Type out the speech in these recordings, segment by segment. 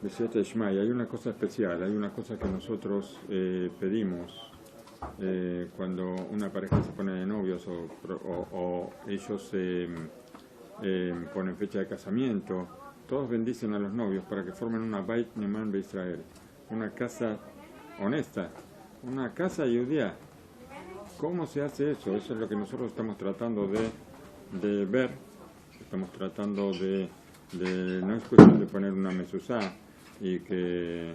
Decía Shmai, hay una cosa especial, hay una cosa que nosotros pedimos cuando una pareja se pone de novios o ellos ponen fecha de casamiento. Todos bendicen a los novios para que formen una Beit Neman Be'Israel, una casa honesta, una casa judía. ¿Cómo se hace eso? Eso es lo que nosotros estamos tratando de ver. Estamos tratando no es cuestión de poner una mezuzá y que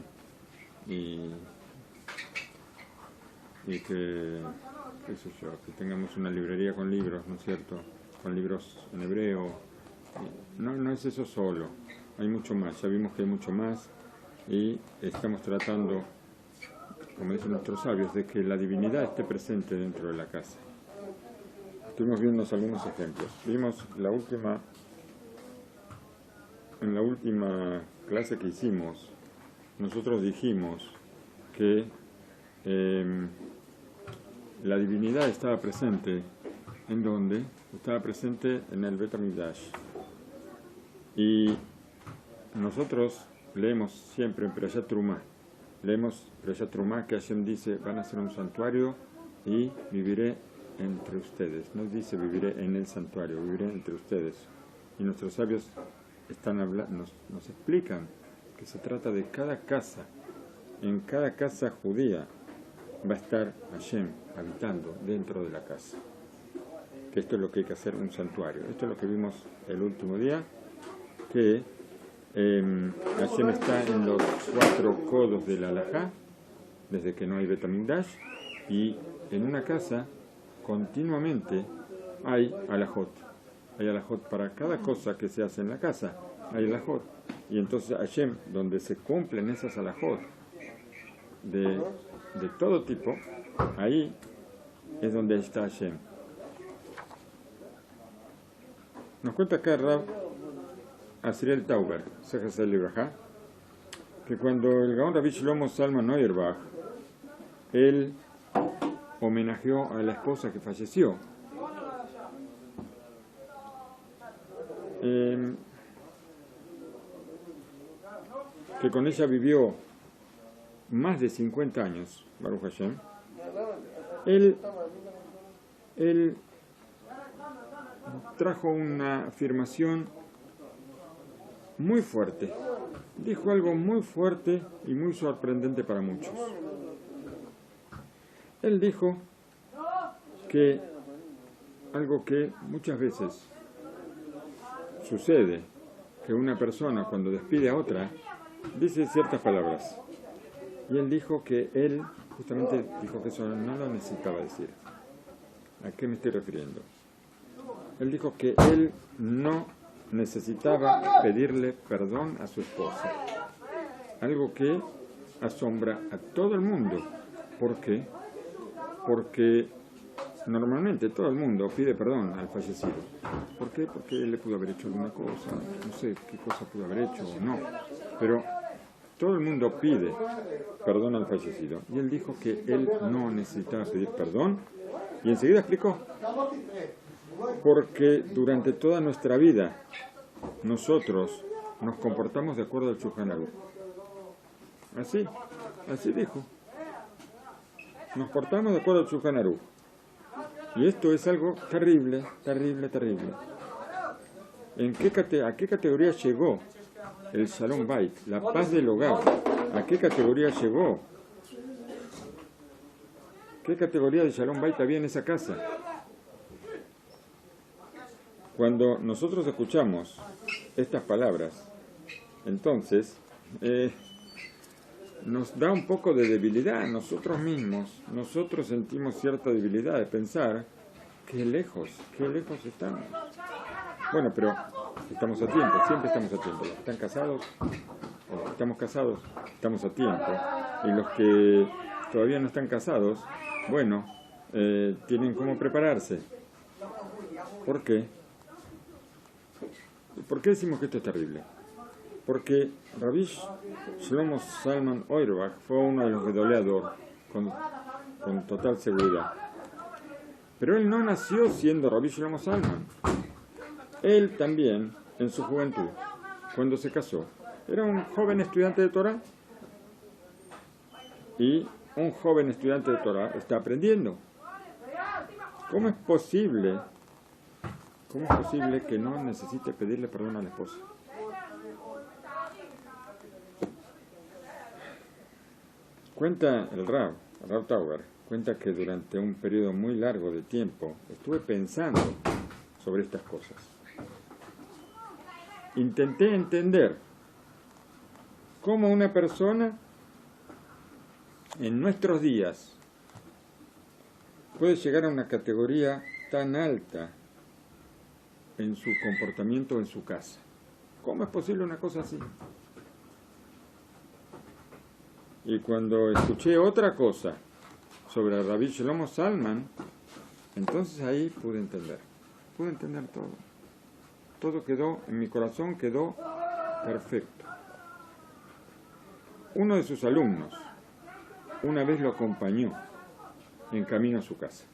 qué sé yo, que tengamos una librería con libros, ¿no es cierto? Con libros en hebreo. No es eso solo, hay mucho más, ya vimos que hay mucho más y estamos tratando, como dicen nuestros sabios, de que la divinidad esté presente dentro de la casa. Estuvimos viendo algunos ejemplos. Vimos en la última clase que hicimos, nosotros dijimos que la divinidad estaba presente, ¿en dónde? Estaba presente en el Bet HaMikdash. Y nosotros leemos siempre en Perashat Trumá, que Hashem dice, van a ser un santuario y viviré entre ustedes. No dice viviré en el santuario, viviré entre ustedes. Y nuestros sabios nos explican que se trata de cada casa. En cada casa judía va a estar Hashem habitando dentro de la casa. Que esto es lo que hay que hacer, un santuario. Esto es lo que vimos el último día, que Hashem está en los 4 codos de la halajá, desde que no hay Bet HaMikdash, y en una casa continuamente hay halajot. Hay halajot para cada cosa que se hace en la casa, hay halajot. Y entonces Hashem, donde se cumplen esas halajot de todo tipo, ahí es donde está Hashem. Nos cuenta acá Rav Asriel Tauber, que cuando el Gaón Rabbi Shlomo Zalman Auerbach, él homenajeó a la esposa que falleció. Que con ella vivió más de 50 años, Baruch Hashem. Él trajo una afirmación muy fuerte. Dijo algo muy fuerte y muy sorprendente para muchos. Él dijo que algo que muchas veces sucede, que una persona cuando despide a otra dice ciertas palabras. Y él dijo que él justamente dijo que eso no lo necesitaba decir. ¿A qué me estoy refiriendo? Él dijo que él no necesitaba pedirle perdón a su esposa. Algo que asombra a todo el mundo. ¿Por qué? Porque normalmente todo el mundo pide perdón al fallecido. ¿Por qué? Porque él le pudo haber hecho alguna cosa, no sé qué cosa pudo haber hecho o no. Pero todo el mundo pide perdón al fallecido. Y él dijo que él no necesitaba pedir perdón. Y enseguida explicó. Porque durante toda nuestra vida nosotros nos comportamos de acuerdo al Shulchan Aruch. Así dijo. Nos portamos de acuerdo al Shulchan Aruch. Y esto es algo terrible, terrible, terrible. ¿A qué categoría llegó el Shalom Bait, la paz del hogar? ¿A qué categoría llegó? ¿Qué categoría de Shalom Bait había en esa casa? Cuando nosotros escuchamos estas palabras, entonces nos da un poco de debilidad nosotros mismos. Nosotros sentimos cierta debilidad de pensar qué lejos estamos. Bueno, pero estamos a tiempo, siempre estamos a tiempo. Los que están casados, o estamos casados, estamos a tiempo. Y los que todavía no están casados, bueno, tienen cómo prepararse. ¿Por qué? ¿Por qué decimos que esto es terrible? Porque Rabbi Shlomo Zalman Auerbach fue uno de los Gedoleador, con total seguridad. Pero él no nació siendo Rabbi Shlomo Zalman. Él también, en su juventud, cuando se casó, Era un joven estudiante de Torah. Y un joven estudiante de Torah está aprendiendo. ¿Cómo es posible que no necesite pedirle perdón a la esposa? Cuenta el Rav Tauber, cuenta que durante un periodo muy largo de tiempo estuve pensando sobre estas cosas. Intenté entender cómo una persona en nuestros días puede llegar a una categoría tan alta en su comportamiento en su casa. ¿Cómo es posible una cosa así? Y cuando escuché otra cosa sobre Rabbi Shlomo Zalman, entonces ahí pude entender todo. Todo quedó, en mi corazón quedó perfecto. Uno de sus alumnos una vez lo acompañó en camino a su casa.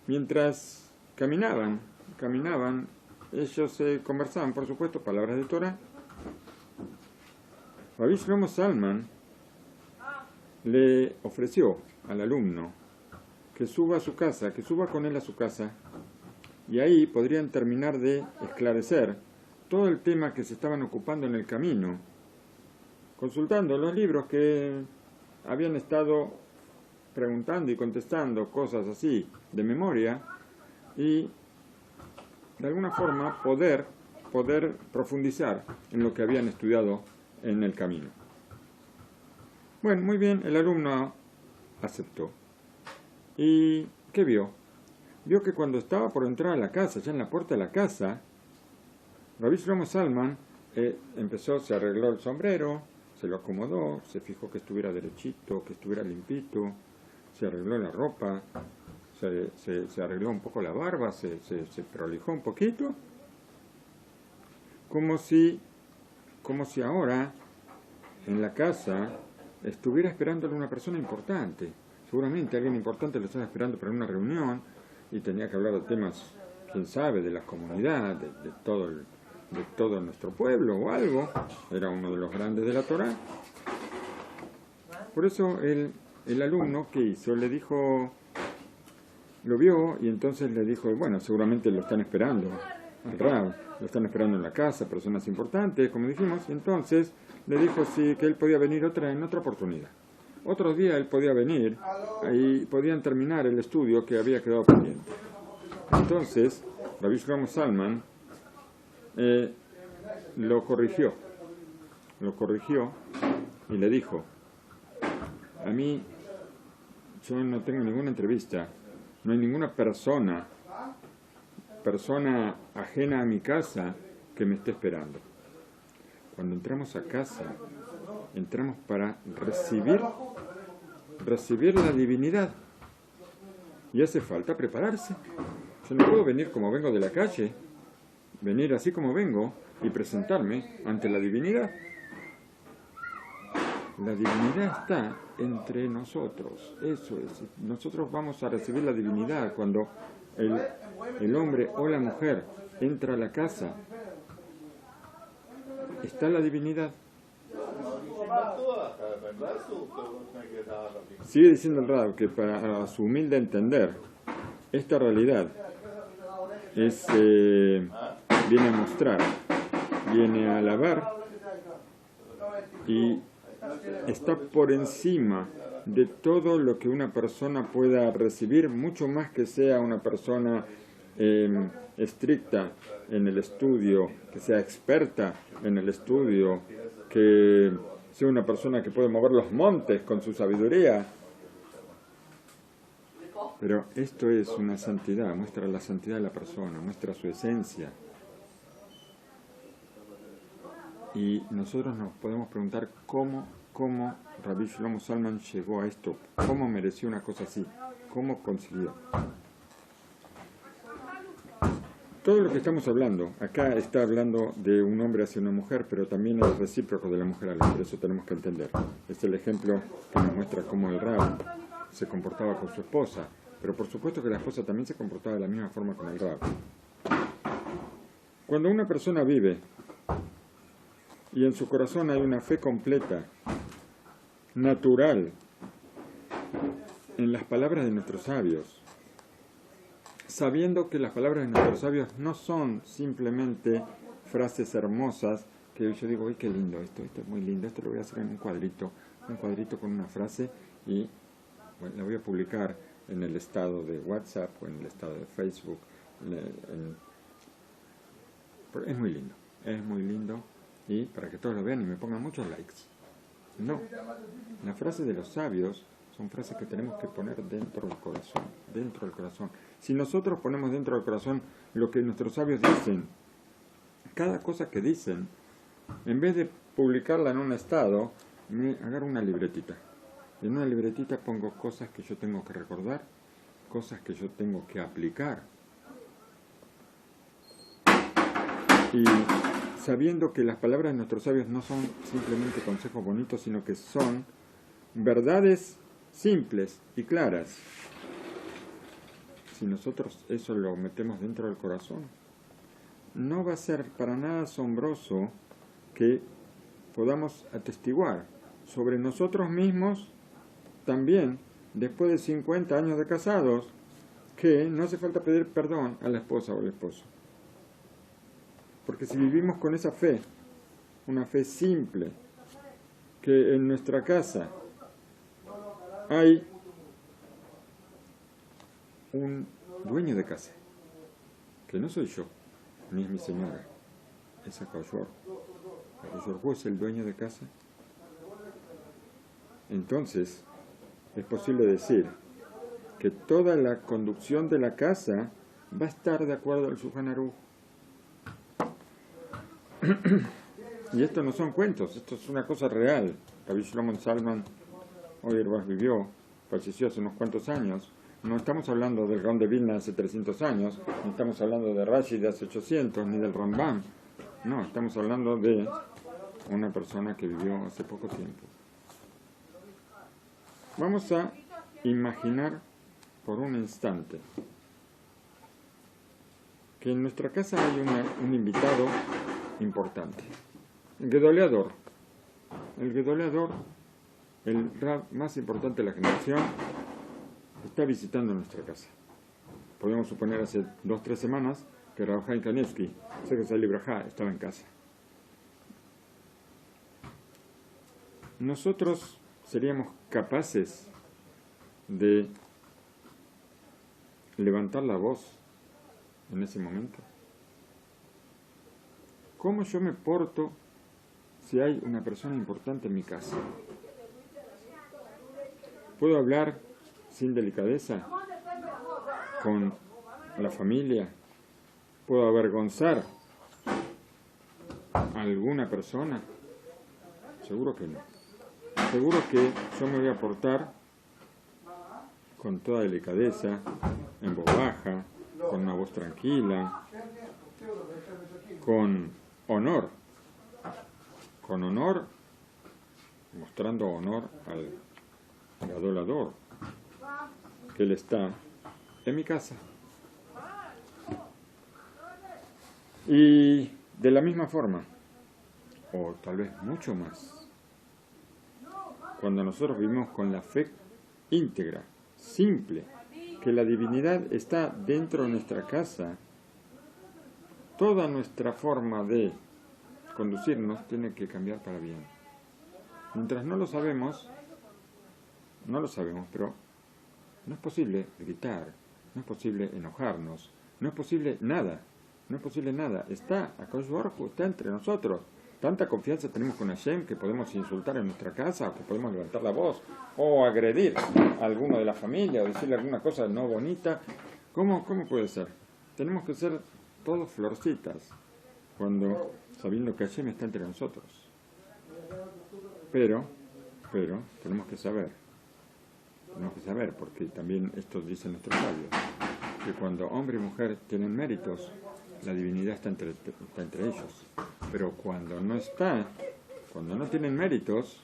Mientras caminaban, ellos conversaban, por supuesto, palabras de Torah. Rabbi Shlomo Zalman le ofreció al alumno que suba a su casa, que suba con él a su casa, y ahí podrían terminar de esclarecer todo el tema que se estaban ocupando en el camino, consultando los libros que habían estado preguntando y contestando cosas así de memoria, y de alguna forma poder profundizar en lo que habían estudiado en el camino. Bueno, muy bien, el alumno aceptó. ¿Y qué vio? Vio que cuando estaba por entrar a la casa, ya en la puerta de la casa, Rabbi Shlomo Zalman se arregló el sombrero, se lo acomodó, se fijó que estuviera derechito, que estuviera limpito, se arregló la ropa, se arregló un poco la barba, se prolijó un poquito, como si ahora en la casa estuviera esperándole una persona importante. Seguramente alguien importante lo estaba esperando para una reunión y tenía que hablar de temas, quién sabe, de la comunidad, de todo nuestro pueblo o algo. Era uno de los grandes de la Torah. Por eso el alumno, ¿qué hizo? Le dijo, lo vio y entonces le dijo, bueno, seguramente lo están esperando al Rab, lo están esperando en la casa, personas importantes, como dijimos, y entonces le dijo sí, que él podía venir en otra oportunidad. Otro día él podía venir y podían terminar el estudio que había quedado pendiente. Entonces, Rabbi Shlomo Zalman lo corrigió y le dijo, a mí, yo no tengo ninguna entrevista, no hay ninguna persona ajena a mi casa que me esté esperando. Cuando entramos a casa, entramos para recibir la divinidad. Y hace falta prepararse. Yo no puedo venir como vengo de la calle, venir así como vengo y presentarme ante la divinidad. La divinidad está entre nosotros, eso es. Nosotros vamos a recibir la divinidad cuando el hombre o la mujer entra a la casa. Está la divinidad. Sigue diciendo el Rab que para su humilde entender, esta realidad viene a mostrar, viene a alabar y está por encima de todo lo que una persona pueda recibir, mucho más que sea una persona estricta en el estudio, que sea experta en el estudio, que sea una persona que puede mover los montes con su sabiduría. Pero esto es una santidad, muestra la santidad de la persona, muestra su esencia. Y nosotros nos podemos preguntar cómo Rabbi Shlomo Zalman llegó a esto, cómo mereció una cosa así, cómo consiguió. Todo lo que estamos hablando, acá está hablando de un hombre hacia una mujer, pero también es recíproco de la mujer al hombre, eso tenemos que entender. Es el ejemplo que nos muestra cómo el Rab se comportaba con su esposa, pero por supuesto que la esposa también se comportaba de la misma forma con el Rab. Cuando una persona vive y en su corazón hay una fe completa, natural, en las palabras de nuestros sabios, sabiendo que las palabras de nuestros sabios no son simplemente frases hermosas, que yo digo, ¡ay, qué lindo esto es muy lindo, esto lo voy a hacer en un cuadrito con una frase y bueno, la voy a publicar en el estado de WhatsApp o en el estado de Facebook. Es muy lindo y para que todos lo vean y me pongan muchos likes. No, las frases de los sabios son frases que tenemos que poner dentro del corazón. Si nosotros ponemos dentro del corazón lo que nuestros sabios dicen, cada cosa que dicen, en vez de publicarla en un estado, me agarro una libretita. Y en una libretita pongo cosas que yo tengo que recordar, cosas que yo tengo que aplicar. Y sabiendo que las palabras de nuestros sabios no son simplemente consejos bonitos, sino que son verdades simples y claras. Si nosotros eso lo metemos dentro del corazón, no va a ser para nada asombroso que podamos atestiguar sobre nosotros mismos también, después de 50 años de casados, que no hace falta pedir perdón a la esposa o al esposo. Porque si vivimos con esa fe, una fe simple, que en nuestra casa hay un dueño de casa, que no soy yo, ni es mi señora, es Akadosh Baruj Hu. Akadosh Baruj Hu es el dueño de casa. Entonces, es posible decir que toda la conducción de la casa va a estar de acuerdo al Shulchan Aruch. Y esto no son cuentos, esto es una cosa real. Rabbi Shlomo Zalman, hoy vivió, falleció hace unos cuantos años. No estamos hablando del Gaón de Vilna hace 300 años, ni estamos hablando de Rashi de hace 800, ni del Rambam. No, estamos hablando de una persona que vivió hace poco tiempo. Vamos a imaginar por un instante que en nuestra casa hay un invitado importante. El Gedoleador. El Gedoleador, el Rab más importante de la generación, está visitando nuestra casa. Podemos suponer hace 2-3 semanas que Rav Chaim Kanievski, Sefer Libraja, estaba en casa. Nosotros seríamos capaces de levantar la voz en ese momento. ¿Cómo yo me porto si hay una persona importante en mi casa? ¿Puedo hablar sin delicadeza con la familia? ¿Puedo avergonzar a alguna persona? Seguro que no. Seguro que yo me voy a portar con toda delicadeza, en voz baja, con una voz tranquila, con honor, mostrando honor al adorador, que él está en mi casa. Y de la misma forma, o tal vez mucho más, cuando nosotros vivimos con la fe íntegra, simple, que la divinidad está dentro de nuestra casa, toda nuestra forma de conducirnos tiene que cambiar para bien. Mientras no lo sabemos, pero no es posible gritar, no es posible enojarnos, no es posible nada. Está Akadosh Baruj Hu, está entre nosotros. Tanta confianza tenemos con Hashem que podemos insultar en nuestra casa, que podemos levantar la voz, o agredir a alguno de la familia, o decirle alguna cosa no bonita. ¿Cómo puede ser? Tenemos que ser todos florcitas, sabiendo que Hashem está entre nosotros. Pero, tenemos que saber, porque también esto dicen nuestros sabios, que cuando hombre y mujer tienen méritos, la divinidad está entre ellos. Pero cuando no tienen méritos,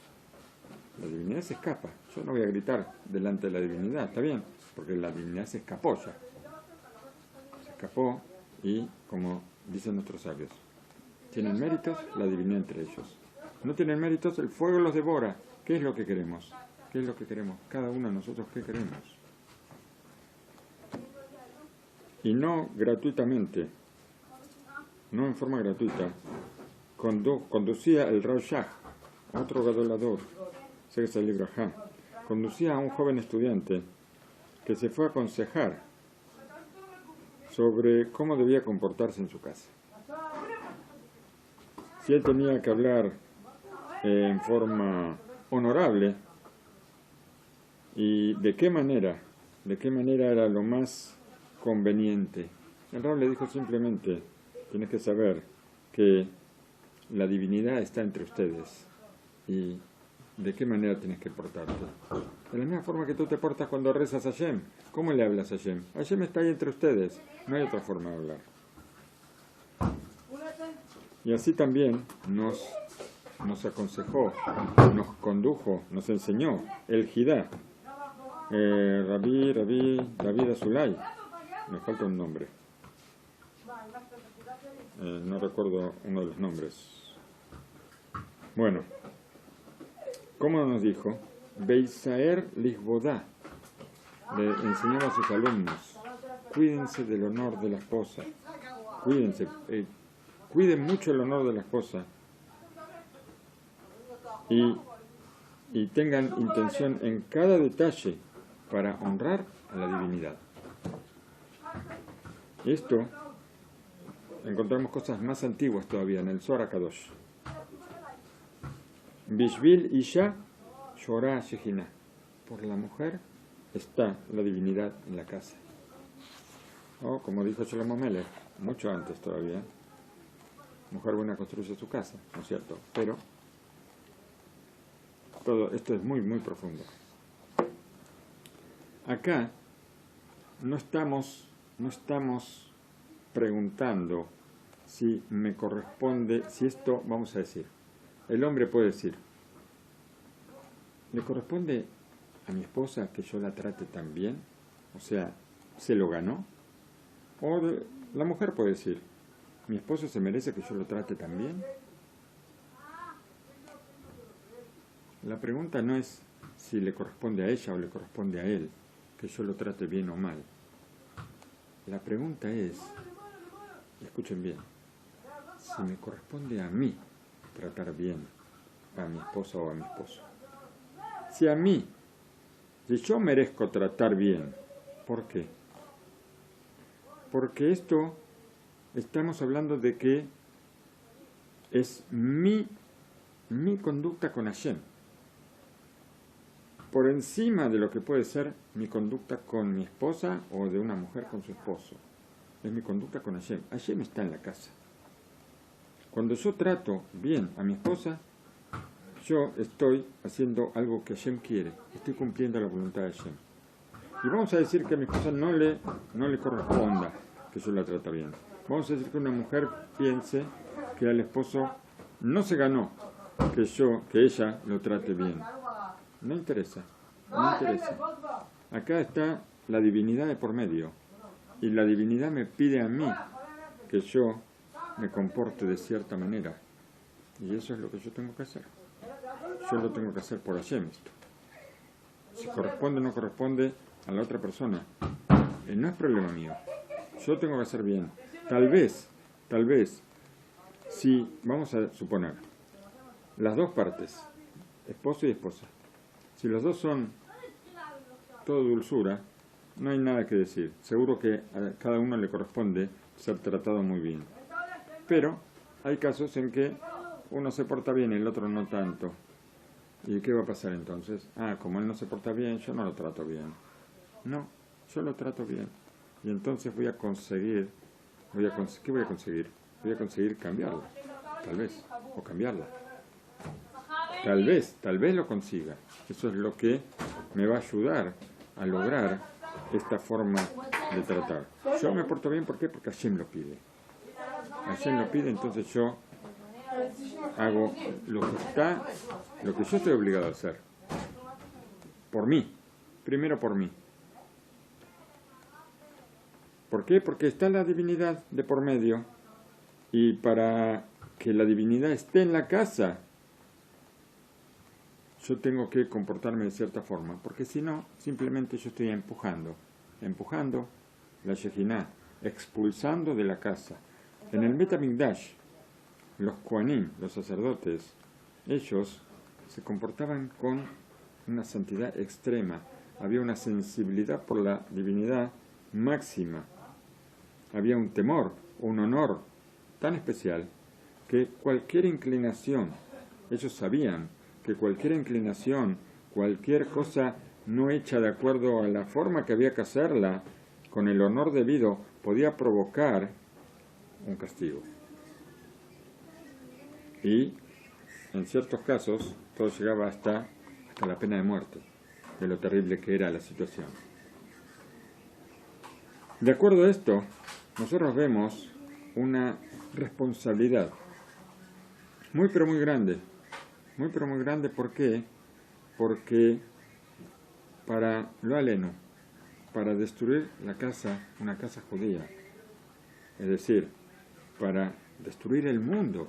la divinidad se escapa. Yo no voy a gritar delante de la divinidad, está bien, porque la divinidad se escapó ya. Se escapó y, como dicen nuestros sabios, Tienen méritos, la divinidad entre ellos. No tienen méritos, el fuego los devora. ¿Qué es lo que queremos? ¿Qué es lo que queremos? Cada uno de nosotros, ¿qué queremos? Y no gratuitamente, no en forma gratuita. Conducía el Rav Shach, otro gadolador, sé que es el libro Ajá, conducía a un joven estudiante que se fue a aconsejar sobre cómo debía comportarse en su casa. Si él tenía que hablar en forma honorable y de qué manera era lo más conveniente. El Rab le dijo simplemente, tienes que saber que la divinidad está entre ustedes y de qué manera tienes que portarte. De la misma forma que tú te portas cuando rezas a Hashem. ¿Cómo le hablas a Hashem? Hashem está ahí entre ustedes, no hay otra forma de hablar. Y así también nos aconsejó, nos condujo, nos enseñó el Jidá, Rabbi David Azulay, me falta un nombre, no recuerdo uno de los nombres. Bueno, ¿cómo nos dijo? Beisaer Lichbodá, le enseñaba a sus alumnos, cuídense del honor de la esposa, cuídense, cuiden mucho el honor de la esposa y tengan intención en cada detalle para honrar a la divinidad. Esto encontramos cosas más antiguas todavía en el Zohar HaKadosh. Bishvil Isha Shorah Shejina. Por la mujer está la divinidad en la casa. O como dijo Shlomo Melech, mucho antes todavía, mujer buena construye su casa, ¿no es cierto? Pero todo esto es muy, muy profundo. Acá no estamos preguntando si me corresponde, si esto, vamos a decir, el hombre puede decir, ¿le corresponde a mi esposa que yo la trate tan bien? O sea, ¿se lo ganó? O la mujer puede decir, ¿mi esposo se merece que yo lo trate tan bien? La pregunta no es si le corresponde a ella o le corresponde a él que yo lo trate bien o mal. La pregunta es, escuchen bien, si me corresponde a mí tratar bien a mi esposa o a mi esposo. Si a mí, si yo merezco tratar bien, ¿por qué? Porque esto, estamos hablando de que es mi conducta con Hashem. Por encima de lo que puede ser mi conducta con mi esposa o de una mujer con su esposo. Es mi conducta con Hashem. Hashem está en la casa. Cuando yo trato bien a mi esposa, yo estoy haciendo algo que Hashem quiere. Estoy cumpliendo la voluntad de Hashem. Y vamos a decir que a mi esposa no le corresponda que yo la trate bien. Vamos a decir que una mujer piense que al esposo no se ganó que ella lo trate bien. No interesa, no interesa. Acá está la divinidad de por medio. Y la divinidad me pide a mí que yo me comporte de cierta manera. Y eso es lo que yo tengo que hacer. Yo lo tengo que hacer por Hashem esto. Si corresponde o no corresponde a la otra persona, no es problema mío. Yo tengo que hacer bien. Tal vez, si, vamos a suponer, las dos partes, esposo y esposa, si los dos son todo dulzura, no hay nada que decir. Seguro que a cada uno le corresponde ser tratado muy bien. Pero hay casos en que uno se porta bien y el otro no tanto. ¿Y qué va a pasar entonces? Como él no se porta bien, yo no lo trato bien. No, yo lo trato bien. Y entonces ¿qué voy a conseguir? Voy a conseguir cambiarla, tal vez, o cambiarla. Tal vez lo consiga. Eso es lo que me va a ayudar a lograr esta forma de tratar. Yo me porto bien, ¿por qué? Porque Hashem lo pide. Hashem lo pide, entonces yo hago lo que yo estoy obligado a hacer. Por mí. Primero por mí. ¿Por qué? Porque está la divinidad de por medio. Y para que la divinidad esté en la casa, yo tengo que comportarme de cierta forma, porque si no, simplemente yo estoy empujando la Shejinah, expulsando de la casa. En el Bet HaMikdash, los Kohanim, los sacerdotes, ellos se comportaban con una santidad extrema, había una sensibilidad por la divinidad máxima, había un temor, un honor tan especial que cualquier inclinación, ellos sabían que cualquier inclinación, cualquier cosa no hecha de acuerdo a la forma que había que hacerla, con el honor debido, podía provocar un castigo. Y en ciertos casos todo llegaba hasta la pena de muerte, de lo terrible que era la situación. De acuerdo a esto, nosotros vemos una responsabilidad muy pero muy grande. Muy pero muy grande, ¿por qué? Porque para lo aleno, para destruir la casa, una casa judía, es decir, para destruir el mundo,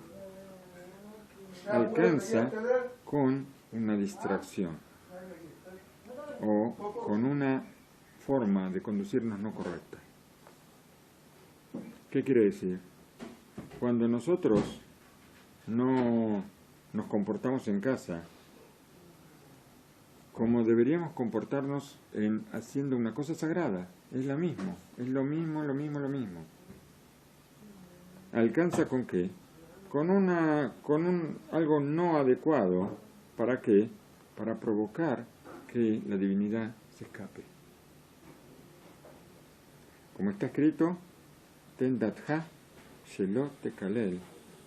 alcanza con una distracción o con una forma de conducirnos no correcta. ¿Qué quiere decir? Cuando nosotros no nos comportamos en casa como deberíamos comportarnos haciendo una cosa sagrada, es lo mismo. ¿Alcanza con qué? Con algo no adecuado. ¿Para qué? Para provocar que la divinidad se escape. Como está escrito, Ten datha shelo tekalel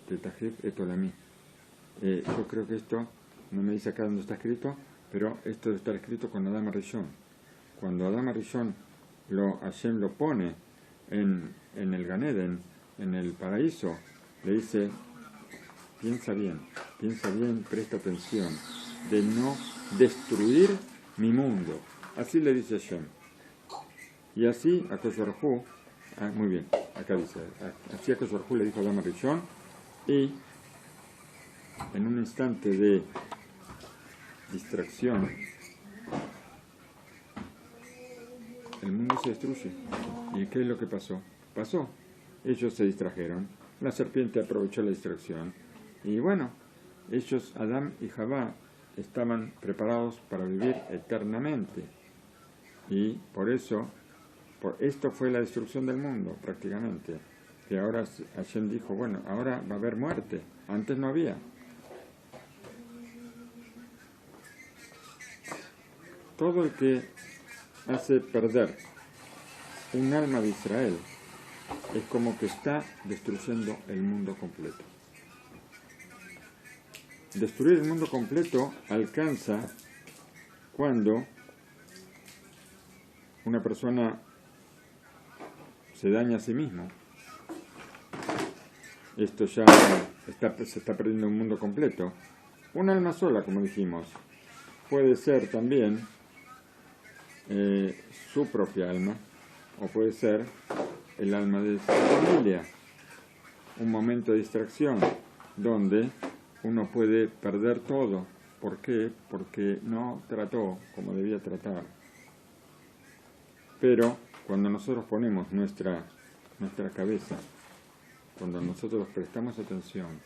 tetahif et olami. Yo creo que esto, no me dice acá dónde está escrito, pero esto debe estar escrito con Adam Arishon. Cuando Adam Arishon Hashem lo pone en el Gan Eden, en el paraíso, le dice, piensa bien, presta atención, de no destruir mi mundo. Así le dice Hashem. Y así a Akadosh Baruj Hu, muy bien, acá dice, así a Akadosh Baruj Hu le dijo a Adam Arishon, y en un instante de distracción, el mundo se destruye. ¿Y qué es lo que pasó? Ellos se distrajeron, la serpiente aprovechó la distracción, y bueno, ellos, Adán y Javá, estaban preparados para vivir eternamente. Y por eso, esto fue la destrucción del mundo, prácticamente. Que ahora Hashem dijo, bueno, ahora va a haber muerte, antes no había. Todo el que hace perder un alma de Israel es como que está destruyendo el mundo completo. Destruir el mundo completo alcanza cuando una persona se daña a sí mismo. Esto ya se está perdiendo un mundo completo. Un alma sola, como dijimos, puede ser también su propia alma, o puede ser el alma de su familia. Un momento de distracción donde uno puede perder todo. ¿Por qué? Porque no trató como debía tratar. Pero cuando nosotros ponemos nuestra cabeza, cuando nosotros prestamos atención,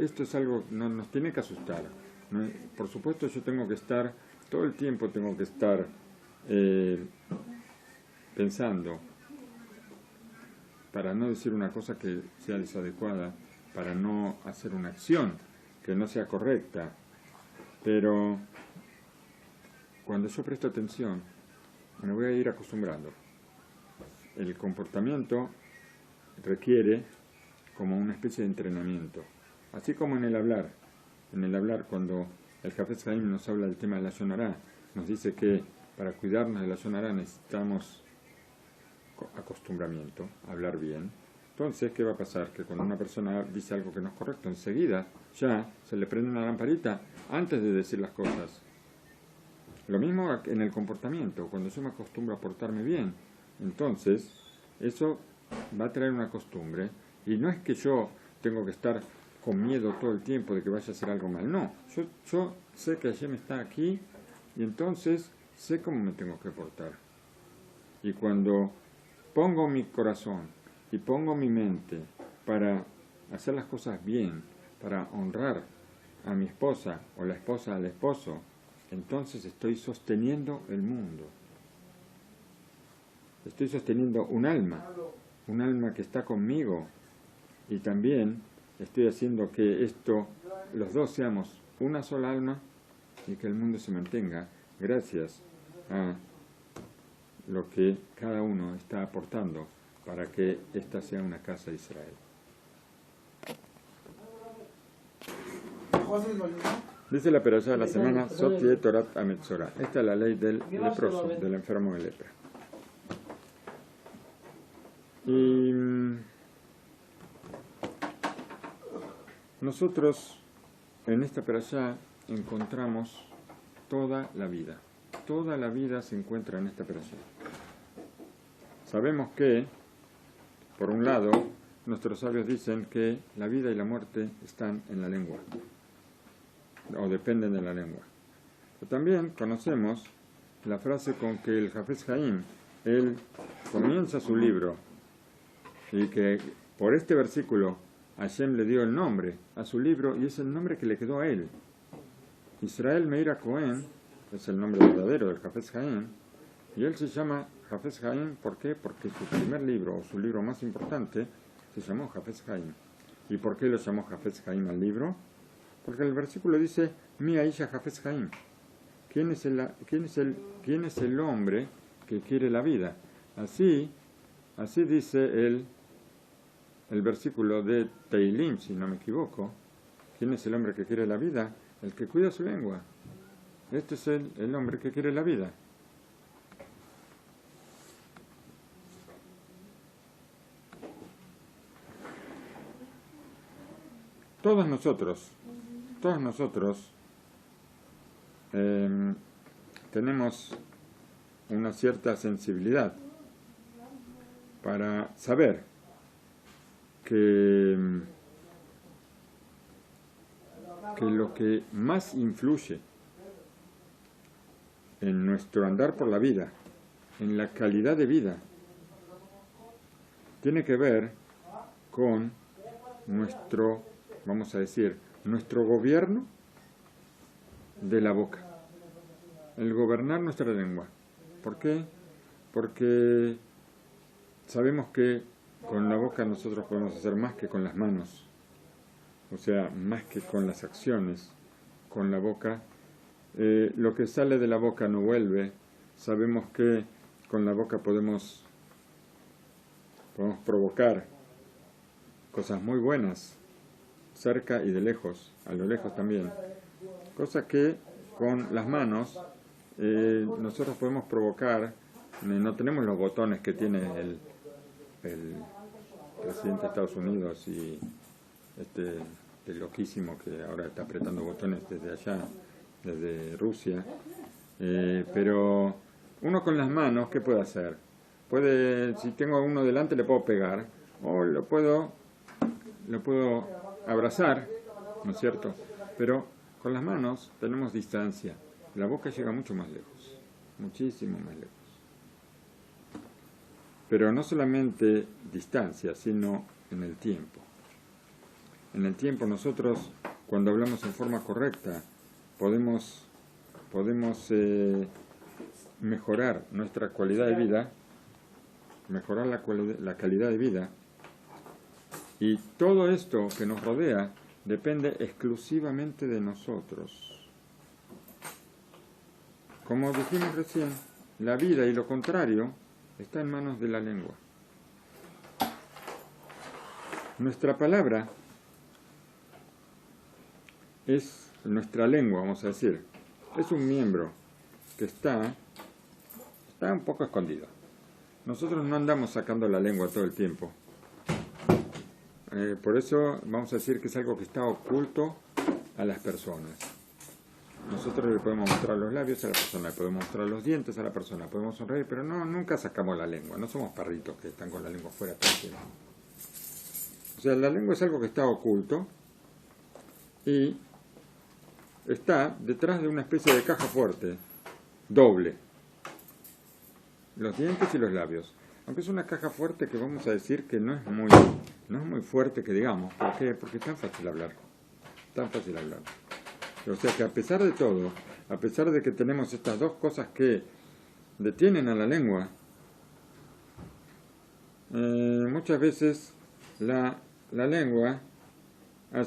esto es algo que no nos tiene que asustar. Por supuesto, yo tengo que estar, todo el tiempo tengo que estar pensando, para no decir una cosa que sea desadecuada, para no hacer una acción que no sea correcta. Pero cuando yo presto atención, me voy a ir acostumbrando. El comportamiento requiere como una especie de entrenamiento. Así como en el hablar. En el hablar, cuando el Hafetz Haim nos habla del tema de la Lashon Hara, nos dice que para cuidarnos de la Lashon Hara necesitamos acostumbramiento, hablar bien. Entonces, ¿qué va a pasar? Que cuando una persona dice algo que no es correcto, enseguida ya se le prende una lamparita antes de decir las cosas. Lo mismo en el comportamiento. Cuando yo me acostumbro a portarme bien, entonces eso va a traer una costumbre. Y no es que yo tengo que estar con miedo todo el tiempo de que vaya a hacer algo mal. No, yo sé que Hashem está aquí y entonces sé cómo me tengo que portar. Y cuando pongo mi corazón y pongo mi mente para hacer las cosas bien, para honrar a mi esposa o la esposa al esposo, entonces estoy sosteniendo el mundo. Estoy sosteniendo un alma que está conmigo, y también estoy haciendo que los dos seamos una sola alma y que el mundo se mantenga gracias a lo que cada uno está aportando para que esta sea una casa de Israel. Dice la perashá de la semana, Sot Tieh Torat HaMetzorah. Esta es la ley del leproso, del enfermo de lepra. Y nosotros en esta perashá encontramos toda la vida. Toda la vida se encuentra en esta perashá. Sabemos que, por un lado, nuestros sabios dicen que la vida y la muerte están en la lengua, o dependen de la lengua. Pero también conocemos la frase con que el Hafez Haim, él comienza su libro, y que por este versículo Hashem le dio el nombre a su libro, y es el nombre que le quedó a él. Israel Meir Cohen es el nombre verdadero del Hafez Haim, y él se llama Hafez Haim, ¿por qué? Porque su primer libro, o su libro más importante, se llamó Hafez Haim. ¿Y por qué lo llamó Hafez Haim al libro? Porque el versículo dice, Mi Aisha Hafez Haim. ¿Quién es el hombre que quiere la vida? Así dice el versículo de Teilim, si no me equivoco. ¿Quién es el hombre que quiere la vida? El que cuida su lengua. Este es el hombre que quiere la vida. Todos nosotros tenemos una cierta sensibilidad para saber que lo que más influye en nuestro andar por la vida, en la calidad de vida, tiene que ver con nuestro, vamos a decir, nuestro gobierno de la boca, el gobernar nuestra lengua. ¿Por qué? Porque sabemos que con la boca nosotros podemos hacer más que con las manos, o sea, más que con las acciones. Con la boca, lo que sale de la boca no vuelve. Sabemos que con la boca podemos provocar cosas muy buenas, cerca y de lejos, a lo lejos también. Cosa que con las manos nosotros podemos provocar, no tenemos los botones que tiene el presidente de Estados Unidos y el loquísimo que ahora está apretando botones desde allá, desde Rusia. Pero uno con las manos, ¿qué puede hacer? Si tengo a uno delante le puedo pegar, o lo puedo abrazar, ¿no es cierto? Pero con las manos tenemos distancia. La boca llega mucho más lejos, muchísimo más lejos. Pero no solamente distancia, sino en el tiempo. En el tiempo nosotros, cuando hablamos en forma correcta, podemos mejorar nuestra calidad de vida, mejorar la calidad de vida, y todo esto que nos rodea depende exclusivamente de nosotros. Como dijimos recién, la vida y lo contrario está en manos de la lengua. Nuestra palabra es nuestra lengua, vamos a decir. Es un miembro que está un poco escondido. Nosotros no andamos sacando la lengua todo el tiempo. Por eso vamos a decir que es algo que está oculto a las personas. Nosotros le podemos mostrar los labios a la persona, le podemos mostrar los dientes a la persona, podemos sonreír, pero nunca sacamos la lengua. No somos perritos que están con la lengua fuera todo el tiempo. O sea, la lengua es algo que está oculto y está detrás de una especie de caja fuerte, doble. Los dientes y los labios. Aunque es una caja fuerte que vamos a decir que no es muy fuerte que digamos. ¿Por qué? Porque es tan fácil hablar. Tan fácil hablar. O sea que a pesar de todo, a pesar de que tenemos estas dos cosas que detienen a la lengua, muchas veces la lengua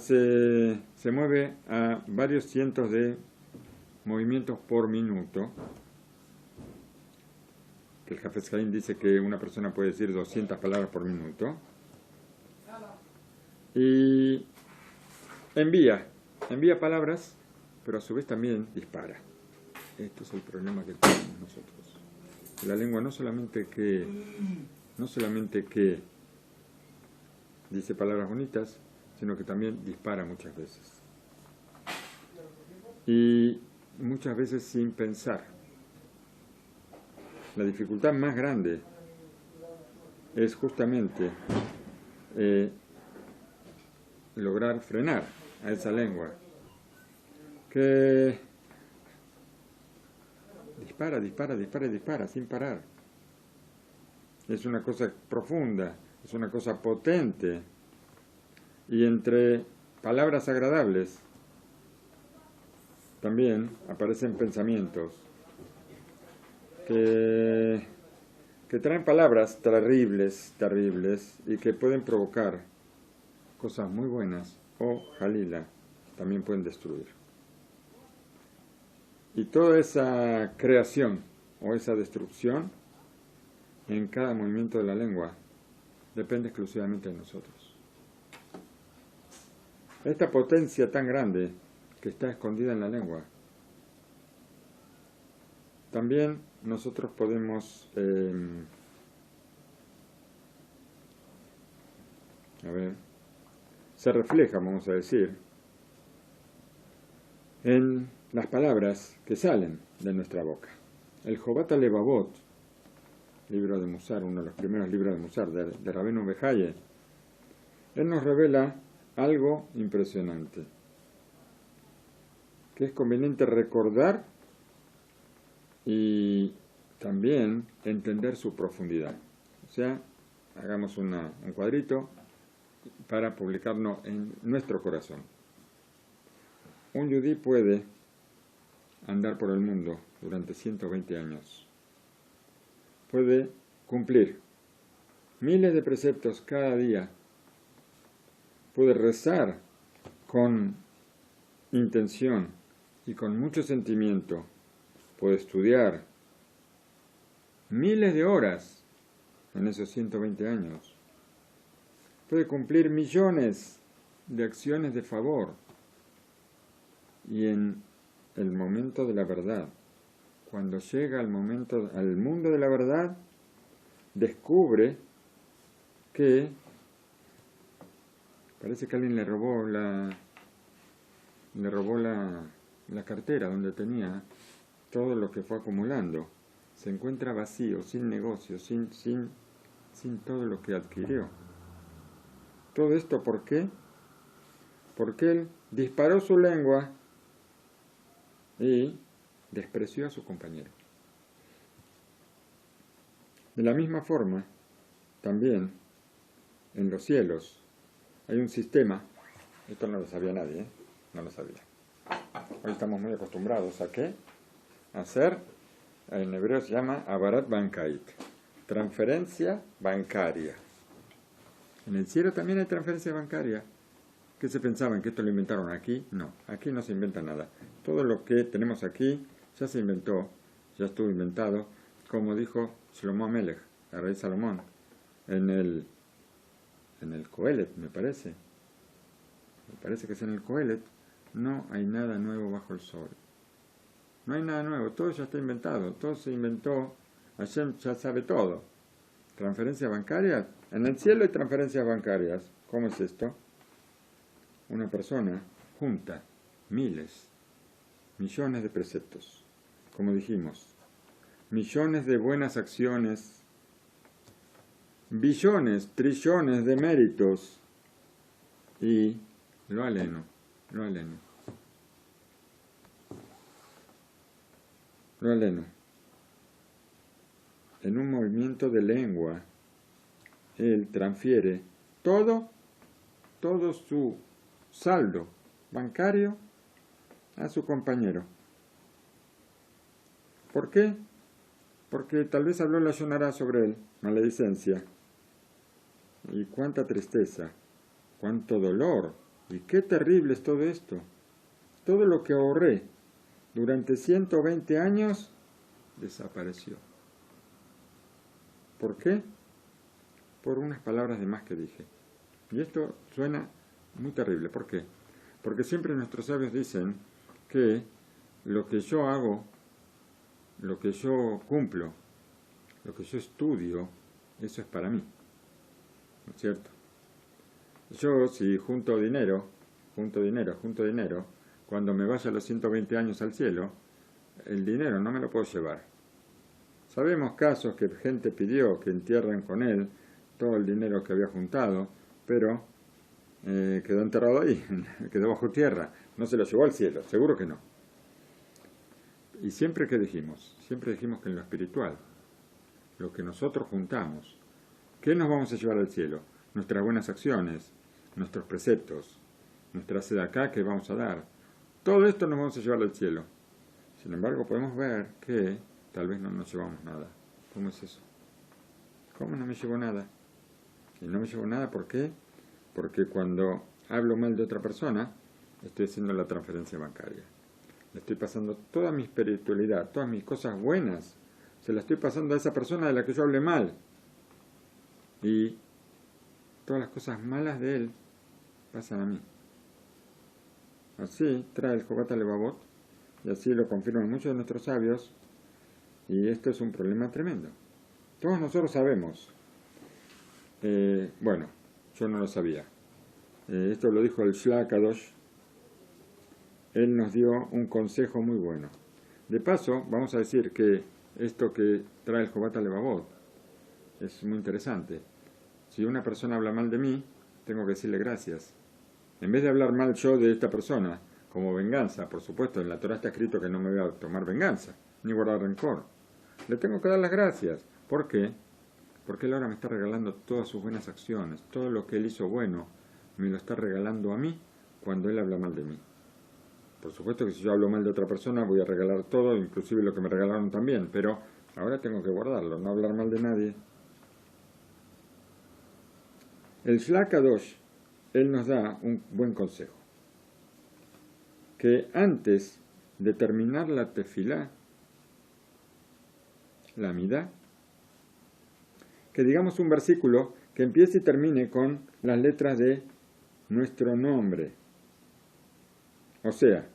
se mueve a varios cientos de movimientos por minuto. Que el Hafez Haim dice que una persona puede decir 200 palabras por minuto. Y envía palabras, pero a su vez también dispara. Esto es el problema que tenemos nosotros. La lengua no solamente que dice palabras bonitas, sino que también dispara muchas veces. Y muchas veces sin pensar. La dificultad más grande es justamente lograr frenar a esa lengua que dispara sin parar. Es una cosa profunda, es una cosa potente, y entre palabras agradables también aparecen pensamientos que traen palabras terribles y que pueden provocar cosas muy buenas o, jalila, también pueden destruir. Y toda esa creación o esa destrucción en cada movimiento de la lengua depende exclusivamente de nosotros. Esta potencia tan grande que está escondida en la lengua, también nosotros podemos se refleja, vamos a decir, en las palabras que salen de nuestra boca. El Jobat HaLevavot, libro de Musar, uno de los primeros libros de Musar, de Rabbeinu Behaye, él nos revela algo impresionante, que es conveniente recordar y también entender su profundidad. O sea, hagamos un cuadrito para publicarlo en nuestro corazón. Un yudí puede andar por el mundo durante 120 años. Puede cumplir miles de preceptos cada día. Puede rezar con intención y con mucho sentimiento. Puede estudiar miles de horas en esos 120 años. Puede cumplir millones de acciones de favor. Y en el momento de la verdad, cuando llega al mundo de la verdad, descubre que parece que alguien le robó la cartera donde tenía todo lo que fue acumulando. Se encuentra vacío, sin negocio, sin todo lo que adquirió. Todo esto, ¿por qué? Porque él disparó su lengua y despreció a su compañero. De la misma forma, también en los cielos hay un sistema, esto no lo sabía nadie, no lo sabía. Hoy estamos muy acostumbrados a ¿qué? A hacer, en hebreo se llama Avarat Bankait, transferencia bancaria. En el cielo también hay transferencia bancaria. ¿Qué se pensaban? ¿Que esto lo inventaron aquí? No, aquí no se inventa nada. Todo lo que tenemos aquí ya se inventó, ya estuvo inventado, como dijo Shlomo Amelech, el rey Salomón, en el Coelet, me parece que es en el Coelet. No hay nada nuevo bajo el sol. No hay nada nuevo, todo ya está inventado, todo se inventó, Hashem ya sabe todo. Transferencia bancaria, en el cielo hay transferencias bancarias. ¿Cómo es esto? Una persona junta miles, millones de preceptos, como dijimos, millones de buenas acciones, billones, trillones de méritos, y lo aleno, Lo aleno. Lo aleno. En un movimiento de lengua, él transfiere todo su saldo bancario a su compañero. ¿Por qué? Porque tal vez habló la Shonara sobre él, maledicencia. Y cuánta tristeza, cuánto dolor, y qué terrible es todo esto. Todo lo que ahorré durante 120 años desapareció. ¿Por qué? Por unas palabras de más que dije. Y esto suena muy terrible. ¿Por qué? Porque siempre nuestros sabios dicen que lo que yo hago, lo que yo cumplo, lo que yo estudio, eso es para mí. ¿No es cierto? Yo si junto dinero, cuando me vaya a los 120 años al cielo, el dinero no me lo puedo llevar. Sabemos casos que gente pidió que entierren con él todo el dinero que había juntado, pero quedó enterrado ahí, quedó bajo tierra, no se lo llevó al cielo, seguro que no. Y siempre dijimos que en lo espiritual, lo que nosotros juntamos, ¿qué nos vamos a llevar al cielo? Nuestras buenas acciones, nuestros preceptos, nuestra sedacá que vamos a dar. Todo esto nos vamos a llevar al cielo. Sin embargo, podemos ver que tal vez no nos llevamos nada. ¿Cómo es eso? ¿Cómo no me llevo nada? Y no me llevo nada, ¿por qué? Porque cuando hablo mal de otra persona, estoy haciendo la transferencia bancaria. Le estoy pasando toda mi espiritualidad, todas mis cosas buenas, se las estoy pasando a esa persona de la que yo hablé mal. Y todas las cosas malas de él pasan a mí. Así trae el Jobat HaLevavot, y así lo confirman muchos de nuestros sabios, y esto es un problema tremendo. Todos nosotros sabemos, bueno, yo no lo sabía, esto lo dijo el Shla Kadosh, él nos dio un consejo muy bueno. De paso, vamos a decir que esto que trae el Jobat HaLevavot es muy interesante. Si una persona habla mal de mí, tengo que decirle gracias. En vez de hablar mal yo de esta persona, como venganza, por supuesto, en la Torah está escrito que no me voy a tomar venganza, ni guardar rencor. Le tengo que dar las gracias. ¿Por qué? Porque él ahora me está regalando todas sus buenas acciones, todo lo que él hizo bueno, me lo está regalando a mí cuando él habla mal de mí. Por supuesto que si yo hablo mal de otra persona, voy a regalar todo, inclusive lo que me regalaron también, pero ahora tengo que guardarlo, no hablar mal de nadie. El Shla Kadosh, él nos da un buen consejo. Que antes de terminar la tefilá, la midá, que digamos un versículo que empiece y termine con las letras de nuestro nombre. O sea,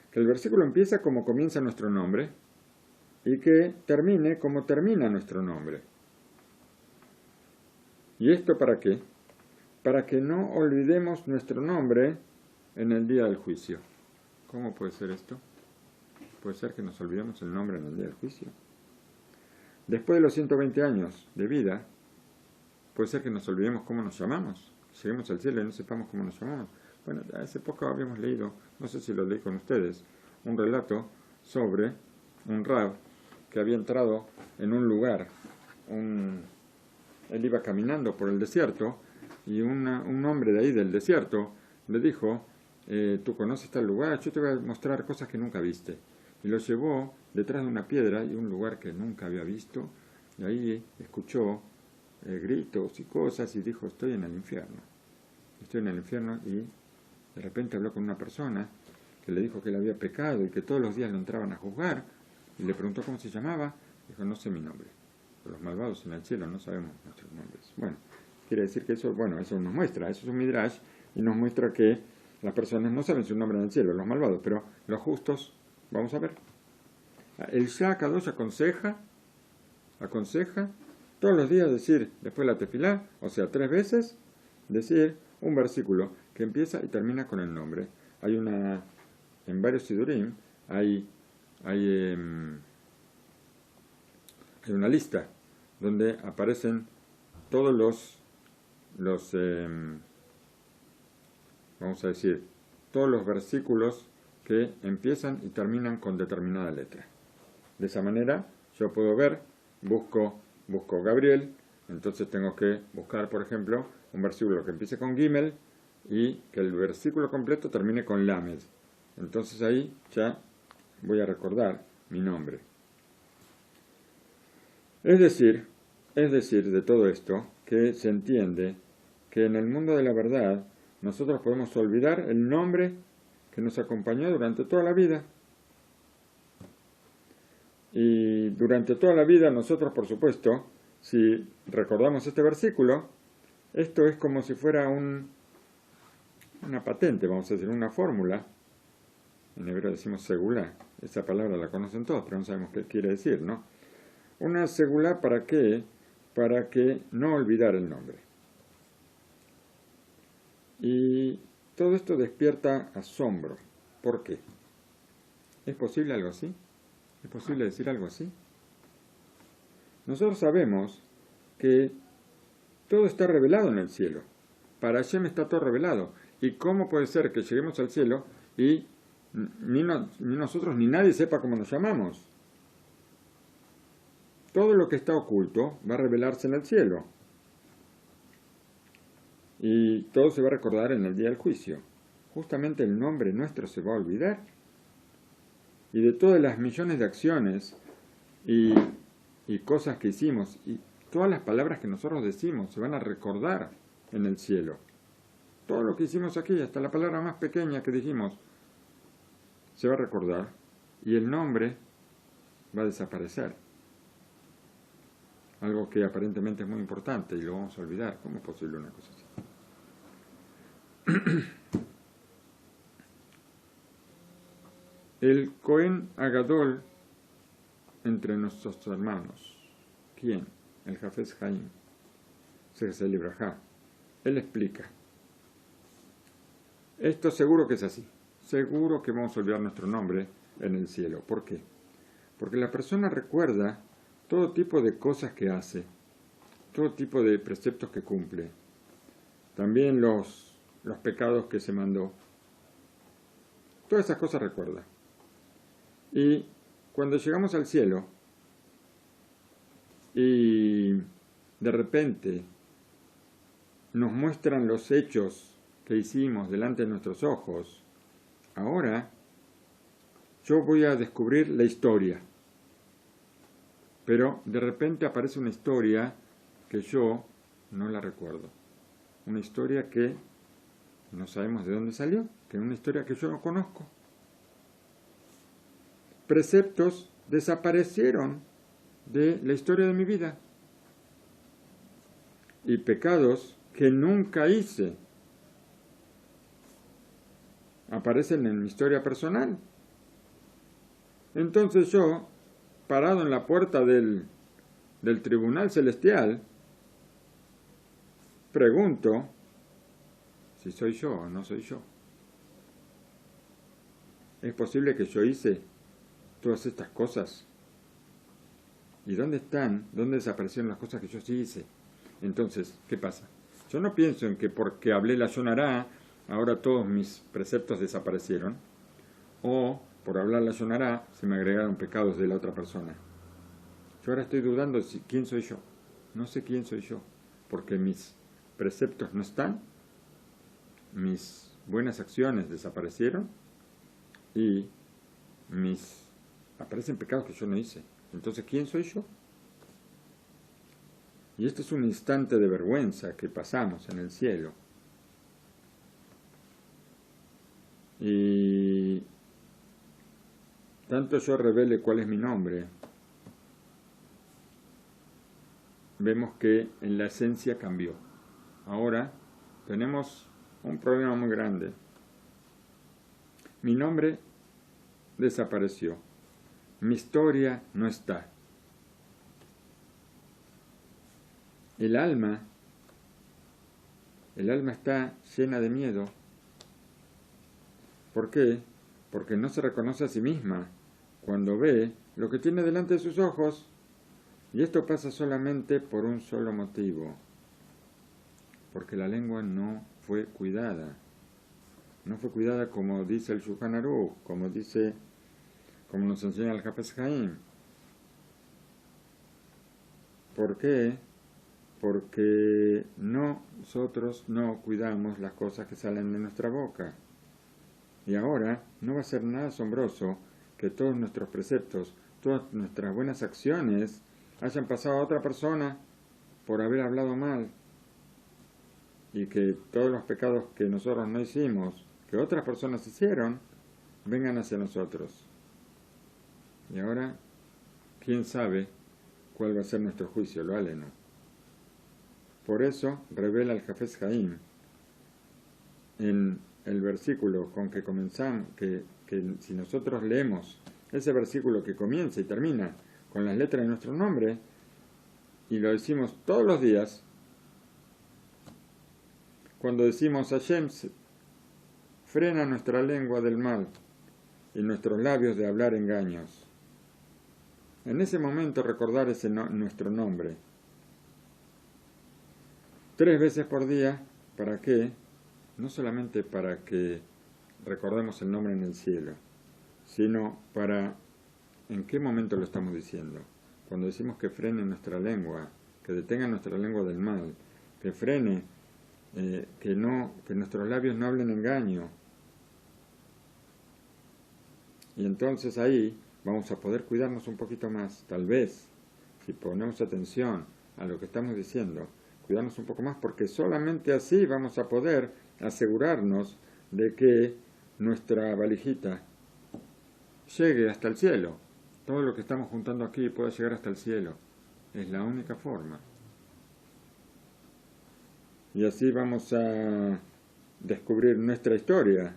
que el versículo empieza como comienza nuestro nombre y que termine como termina nuestro nombre. ¿Y esto para qué? Para que no olvidemos nuestro nombre en el día del juicio. ¿Cómo puede ser esto? Puede ser que nos olvidemos el nombre en el día del juicio. Después de los 120 años de vida, puede ser que nos olvidemos cómo nos llamamos. Lleguemos al cielo y no sepamos cómo nos llamamos. Bueno, hace poco habíamos leído, no sé si lo leí con ustedes, un relato sobre un rab que había entrado en un lugar. Él iba caminando por el desierto y un hombre de ahí del desierto le dijo, tú conoces tal lugar, yo te voy a mostrar cosas que nunca viste. Y lo llevó detrás de una piedra y un lugar que nunca había visto, y ahí escuchó gritos y cosas y dijo, estoy en el infierno. Estoy en el infierno, y de repente habló con una persona que le dijo que él había pecado y que todos los días lo entraban a juzgar, y le preguntó cómo se llamaba, dijo, no sé mi nombre. Los malvados en el cielo no sabemos nuestros nombres. Bueno, quiere decir que eso, bueno, eso nos muestra, eso es un midrash, y nos muestra que las personas no saben su nombre en el cielo, los malvados, pero los justos, vamos a ver. El Shla Kadosh aconseja todos los días decir, después de la tefilá, o sea, 3 veces, decir un versículo que empieza y termina con el nombre. Hay en varios sidurim, hay una lista donde aparecen todos los vamos a decir, todos los versículos que empiezan y terminan con determinada letra. De esa manera yo puedo ver, busco Gabriel, entonces tengo que buscar, por ejemplo, un versículo que empiece con Gimel y que el versículo completo termine con Lamed. Entonces ahí ya voy a recordar mi nombre. Es decir, de todo esto, que se entiende que en el mundo de la verdad nosotros podemos olvidar el nombre que nos acompañó durante toda la vida. Y durante toda la vida nosotros, por supuesto, si recordamos este versículo, esto es como si fuera una patente, vamos a decir, una fórmula. En hebreo decimos segulá. Esa palabra la conocen todos, pero no sabemos qué quiere decir, ¿no? Una segulá, ¿para qué? Para que no olvidar el nombre. Y todo esto despierta asombro. ¿Por qué? ¿Es posible algo así? ¿Es posible decir algo así? Nosotros sabemos que todo está revelado en el cielo. Para Hashem está todo revelado. ¿Y cómo puede ser que lleguemos al cielo y ni nosotros ni nadie sepa cómo nos llamamos? Todo lo que está oculto va a revelarse en el cielo. Y todo se va a recordar en el día del juicio. Justamente el nombre nuestro se va a olvidar. Y de todas las millones de acciones y cosas que hicimos, y todas las palabras que nosotros decimos, se van a recordar en el cielo. Todo lo que hicimos aquí, hasta la palabra más pequeña que dijimos, se va a recordar. Y el nombre va a desaparecer. Algo que aparentemente es muy importante y lo vamos a olvidar. ¿Cómo es posible una cosa así? El Cohen Agadol entre nuestros hermanos. ¿Quién? El Jafes Haim. Sehesel Ibrahá. Él explica. Esto seguro que es así. Seguro que vamos a olvidar nuestro nombre en el cielo. ¿Por qué? Porque la persona recuerda todo tipo de cosas que hace, todo tipo de preceptos que cumple, también los pecados que se mandó. Todas esas cosas recuerda. Y cuando llegamos al cielo y de repente nos muestran los hechos que hicimos delante de nuestros ojos, ahora yo voy a descubrir la historia. Pero de repente aparece una historia que yo no la recuerdo. Una historia que no sabemos de dónde salió, que es una historia que yo no conozco. Preceptos desaparecieron de la historia de mi vida. Y pecados que nunca hice aparecen en mi historia personal. Entonces yo, parado en la puerta del tribunal celestial, pregunto si soy yo o no soy yo. ¿Es posible que yo hice todas estas cosas? ¿Y dónde están? ¿Dónde desaparecieron las cosas que yo sí hice? Entonces, ¿qué pasa? Yo no pienso en que porque hablé la Yonará, ahora todos mis preceptos desaparecieron, o por hablar la Yonará se me agregaron pecados de la otra persona. Yo ahora estoy dudando de quién soy yo. No sé quién soy yo, porque mis preceptos no están, mis buenas acciones desaparecieron y aparecen pecados que yo no hice. Entonces, ¿quién soy yo? Y este es un instante de vergüenza que pasamos en el cielo. Y tanto yo revele cuál es mi nombre, vemos que en la esencia cambió. Ahora tenemos un problema muy grande. Mi nombre desapareció. Mi historia no está. El alma está llena de miedo. ¿Por qué? Porque no se reconoce a sí misma cuando ve lo que tiene delante de sus ojos. Y esto pasa solamente por un solo motivo. Porque la lengua no fue cuidada. no fue cuidada como dice el Shulchan Aruch, como nos enseña el Hafez Haim. ¿Por qué? Porque nosotros no cuidamos las cosas que salen de nuestra boca. Y ahora no va a ser nada asombroso que todos nuestros preceptos, todas nuestras buenas acciones hayan pasado a otra persona por haber hablado mal, y que todos los pecados que nosotros no hicimos, que otras personas hicieron, vengan hacia nosotros. Y ahora, ¿quién sabe cuál va a ser nuestro juicio? Lo aleno. Por eso revela el Hafez Haim en el versículo con que comenzamos, que si nosotros leemos ese versículo que comienza y termina con las letras de nuestro nombre, y lo decimos todos los días, cuando decimos Hashem, frena nuestra lengua del mal y nuestros labios de hablar engaños. En ese momento recordar nuestro nombre 3 veces por día. ¿Para qué? No solamente para que recordemos el nombre en el cielo, sino para en qué momento lo estamos diciendo. Cuando decimos que frene nuestra lengua, que detenga nuestra lengua del mal, que frene, que nuestros labios no hablen engaño. Y entonces ahí vamos a poder cuidarnos un poquito más, tal vez, si ponemos atención a lo que estamos diciendo, cuidarnos un poco más, porque solamente así vamos a poder asegurarnos de que nuestra valijita llegue hasta el cielo. Todo lo que estamos juntando aquí puede llegar hasta el cielo. Es la única forma. Y así vamos a descubrir nuestra historia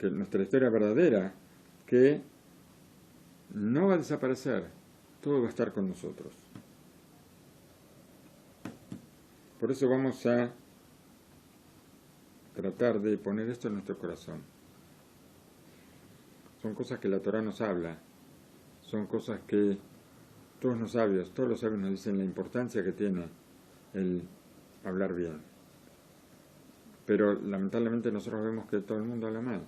verdadera, que no va a desaparecer, todo va a estar con nosotros. Por eso vamos a tratar de poner esto en nuestro corazón. Son cosas que la Torah nos habla, son cosas que todos los sabios nos dicen la importancia que tiene el hablar bien. Pero lamentablemente nosotros vemos que todo el mundo habla mal.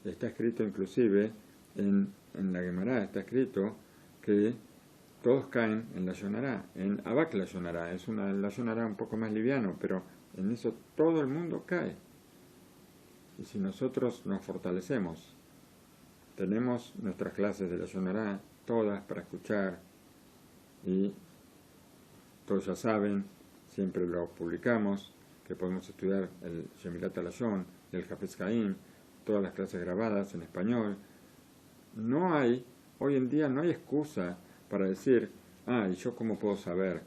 Está escrito inclusive en la Gemara, está escrito que todos caen en la Yonará, en Abak la Yonará. Es la Yonará un poco más liviano, pero en eso todo el mundo cae. Y si nosotros nos fortalecemos, tenemos nuestras clases de la Yonará, todas para escuchar, y todos ya saben, siempre lo publicamos, que podemos estudiar el Shemirat Alashon, el Hafez Haim, todas las clases grabadas en español. Hoy en día no hay excusa para decir, ¿y yo cómo puedo saber?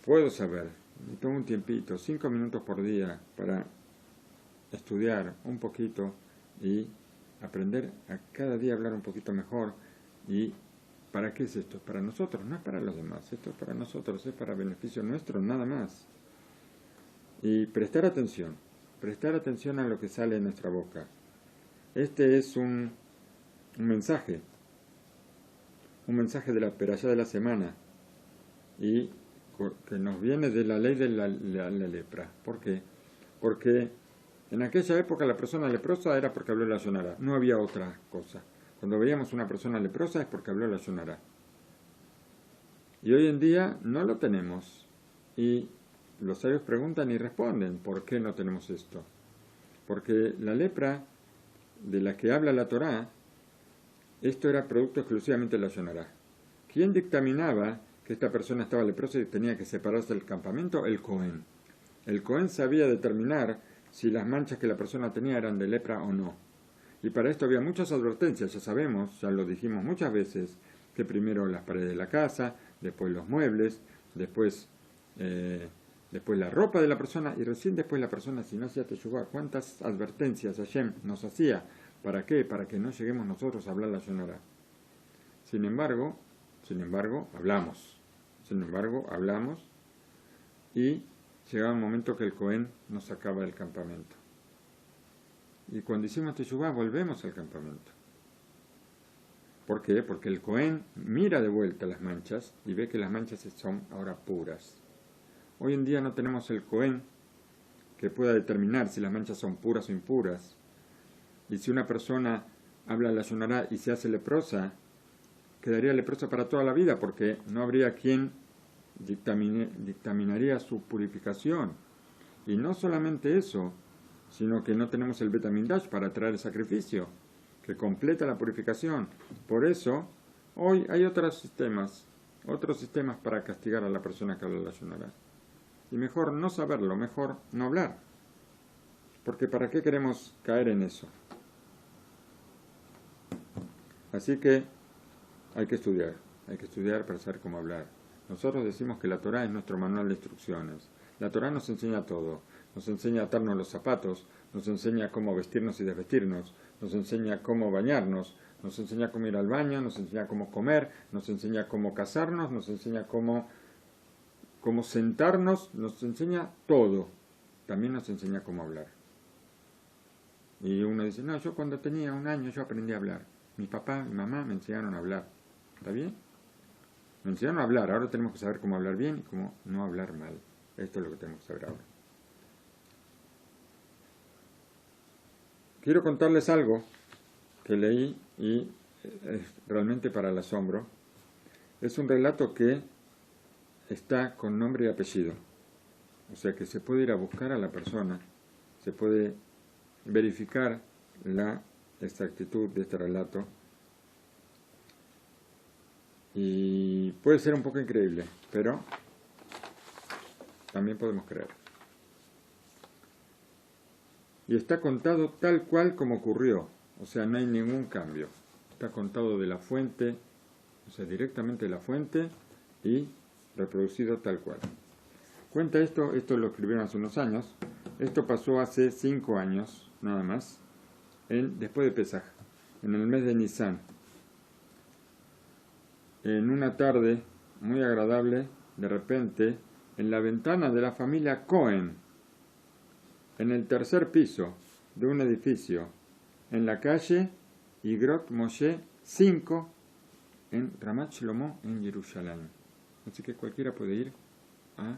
Puedo saber, me tomo un tiempito, 5 minutos por día para estudiar un poquito y aprender a cada día hablar un poquito mejor. ¿Y para qué es esto? Para nosotros, no es para los demás, esto es para nosotros, es para beneficio nuestro, nada más. Y prestar atención a lo que sale de nuestra boca. Este es un mensaje de la perashá de la semana, y que nos viene de la ley de la lepra. ¿Por qué? Porque en aquella época la persona leprosa era porque habló la Yonará, no había otra cosa. Cuando veíamos una persona leprosa es porque habló la Yonará. Y hoy en día no lo tenemos, y los sabios preguntan y responden, ¿por qué no tenemos esto? Porque la lepra de la que habla la Torá, esto era producto exclusivamente de la Yonará. ¿Quién dictaminaba que esta persona estaba leprosa y tenía que separarse del campamento? El Cohen. El Cohen sabía determinar si las manchas que la persona tenía eran de lepra o no. Y para esto había muchas advertencias, ya sabemos, ya lo dijimos muchas veces, que primero las paredes de la casa, después los muebles, después la ropa de la persona, y recién después la persona, si no hacía teshuvá. ¿Cuántas advertencias Hashem nos hacía? ¿Para qué? Para que no lleguemos nosotros a hablar la Yonará. Sin embargo, hablamos. Y llegaba un momento que el Cohen nos sacaba del campamento. Y cuando hicimos teshuvá, volvemos al campamento. ¿Por qué? Porque el Cohen mira de vuelta las manchas y ve que las manchas son ahora puras. Hoy en día no tenemos el Cohen que pueda determinar si las manchas son puras o impuras. Y si una persona habla lashon hará y se hace leprosa, quedaría leprosa para toda la vida, porque no habría quien dictaminaría su purificación. Y no solamente eso, sino que no tenemos el Bet HaMikdash para traer el sacrificio, que completa la purificación. Por eso, hoy hay otros sistemas para castigar a la persona que habla lashon hará. Y mejor no saberlo, mejor no hablar. Porque ¿para qué queremos caer en eso? Así que hay que estudiar para saber cómo hablar. Nosotros decimos que la Torá es nuestro manual de instrucciones. La Torá nos enseña todo. Nos enseña a atarnos los zapatos, nos enseña cómo vestirnos y desvestirnos, nos enseña cómo bañarnos, nos enseña cómo ir al baño, nos enseña cómo comer, nos enseña cómo casarnos, nos enseña cómo sentarnos, nos enseña todo. También nos enseña cómo hablar. Y uno dice, no, yo cuando tenía 1 año yo aprendí a hablar. Mi papá, mi mamá me enseñaron a hablar. ¿Está bien? Me enseñaron a hablar, ahora tenemos que saber cómo hablar bien y cómo no hablar mal. Esto es lo que tenemos que saber ahora. Quiero contarles algo que leí y es realmente para el asombro. Es un relato que está con nombre y apellido. O sea que se puede ir a buscar a la persona, se puede verificar la exactitud de este relato. Y puede ser un poco increíble, pero también podemos creer. Y está contado tal cual como ocurrió, o sea, no hay ningún cambio. Está contado de la fuente, o sea, directamente de la fuente y reproducido tal cual. Cuenta esto lo escribieron hace unos años, esto pasó hace 5 años, nada más, después de Pesaj, en el mes de Nisan. En una tarde muy agradable, de repente, en la ventana de la familia Cohen, en el 3er piso de un edificio, en la calle Igrot Moshe 5, en Ramat Shlomo, en Jerusalén. Así que cualquiera puede ir a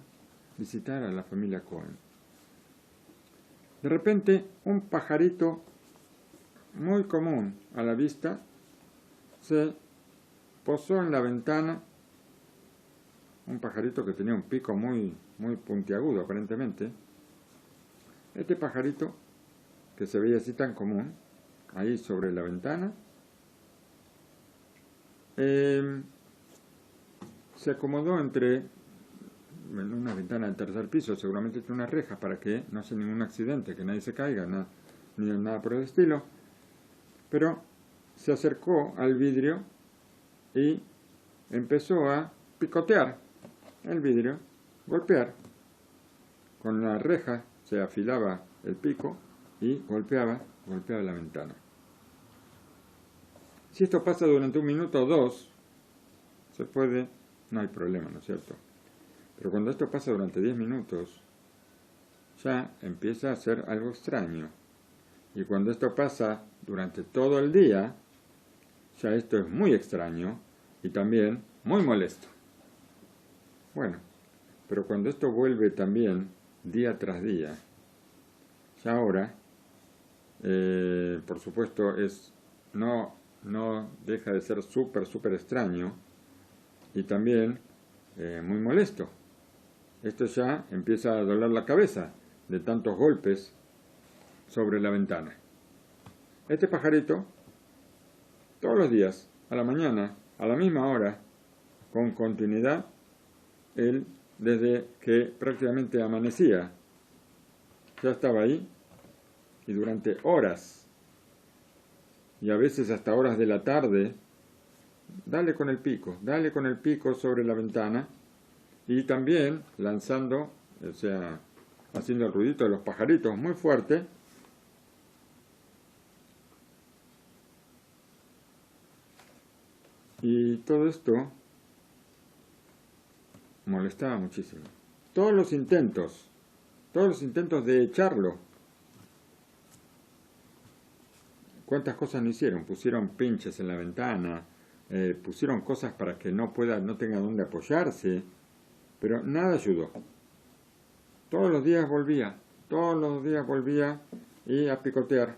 visitar a la familia Cohen. De repente, un pajarito muy común a la vista se posó en la ventana, un pajarito que tenía un pico muy puntiagudo aparentemente. Este pajarito, que se veía así tan común, ahí sobre la ventana, se acomodó en una ventana del 3er piso, seguramente tiene una reja para que no haya ningún accidente, que nadie se caiga, ni nada por el estilo, pero se acercó al vidrio y empezó a picotear el vidrio, golpear. Con la reja se afilaba el pico y golpeaba la ventana. Si esto pasa durante 1 minuto o 2, no hay problema, ¿no es cierto? Pero cuando esto pasa durante 10 minutos, ya empieza a ser algo extraño. Y cuando esto pasa durante todo el día, ya esto es muy extraño y también muy molesto. Bueno, pero cuando esto vuelve también día tras día, ya ahora, por supuesto, no deja de ser súper extraño y también muy molesto. Esto ya empieza a doler la cabeza de tantos golpes sobre la ventana. Este pajarito, todos los días, a la mañana, a la misma hora, con continuidad, él, desde que prácticamente amanecía, ya estaba ahí, y durante horas, y a veces hasta horas de la tarde, dale con el pico sobre la ventana, y también lanzando, o sea, haciendo el ruidito de los pajaritos muy fuerte, y todo esto molestaba muchísimo. Todos los intentos de echarlo, ¿cuántas cosas no hicieron? Pusieron pinches en la ventana, pusieron cosas para que no tenga dónde apoyarse, pero nada ayudó. Todos los días volvía todos los días volvía y a picotear.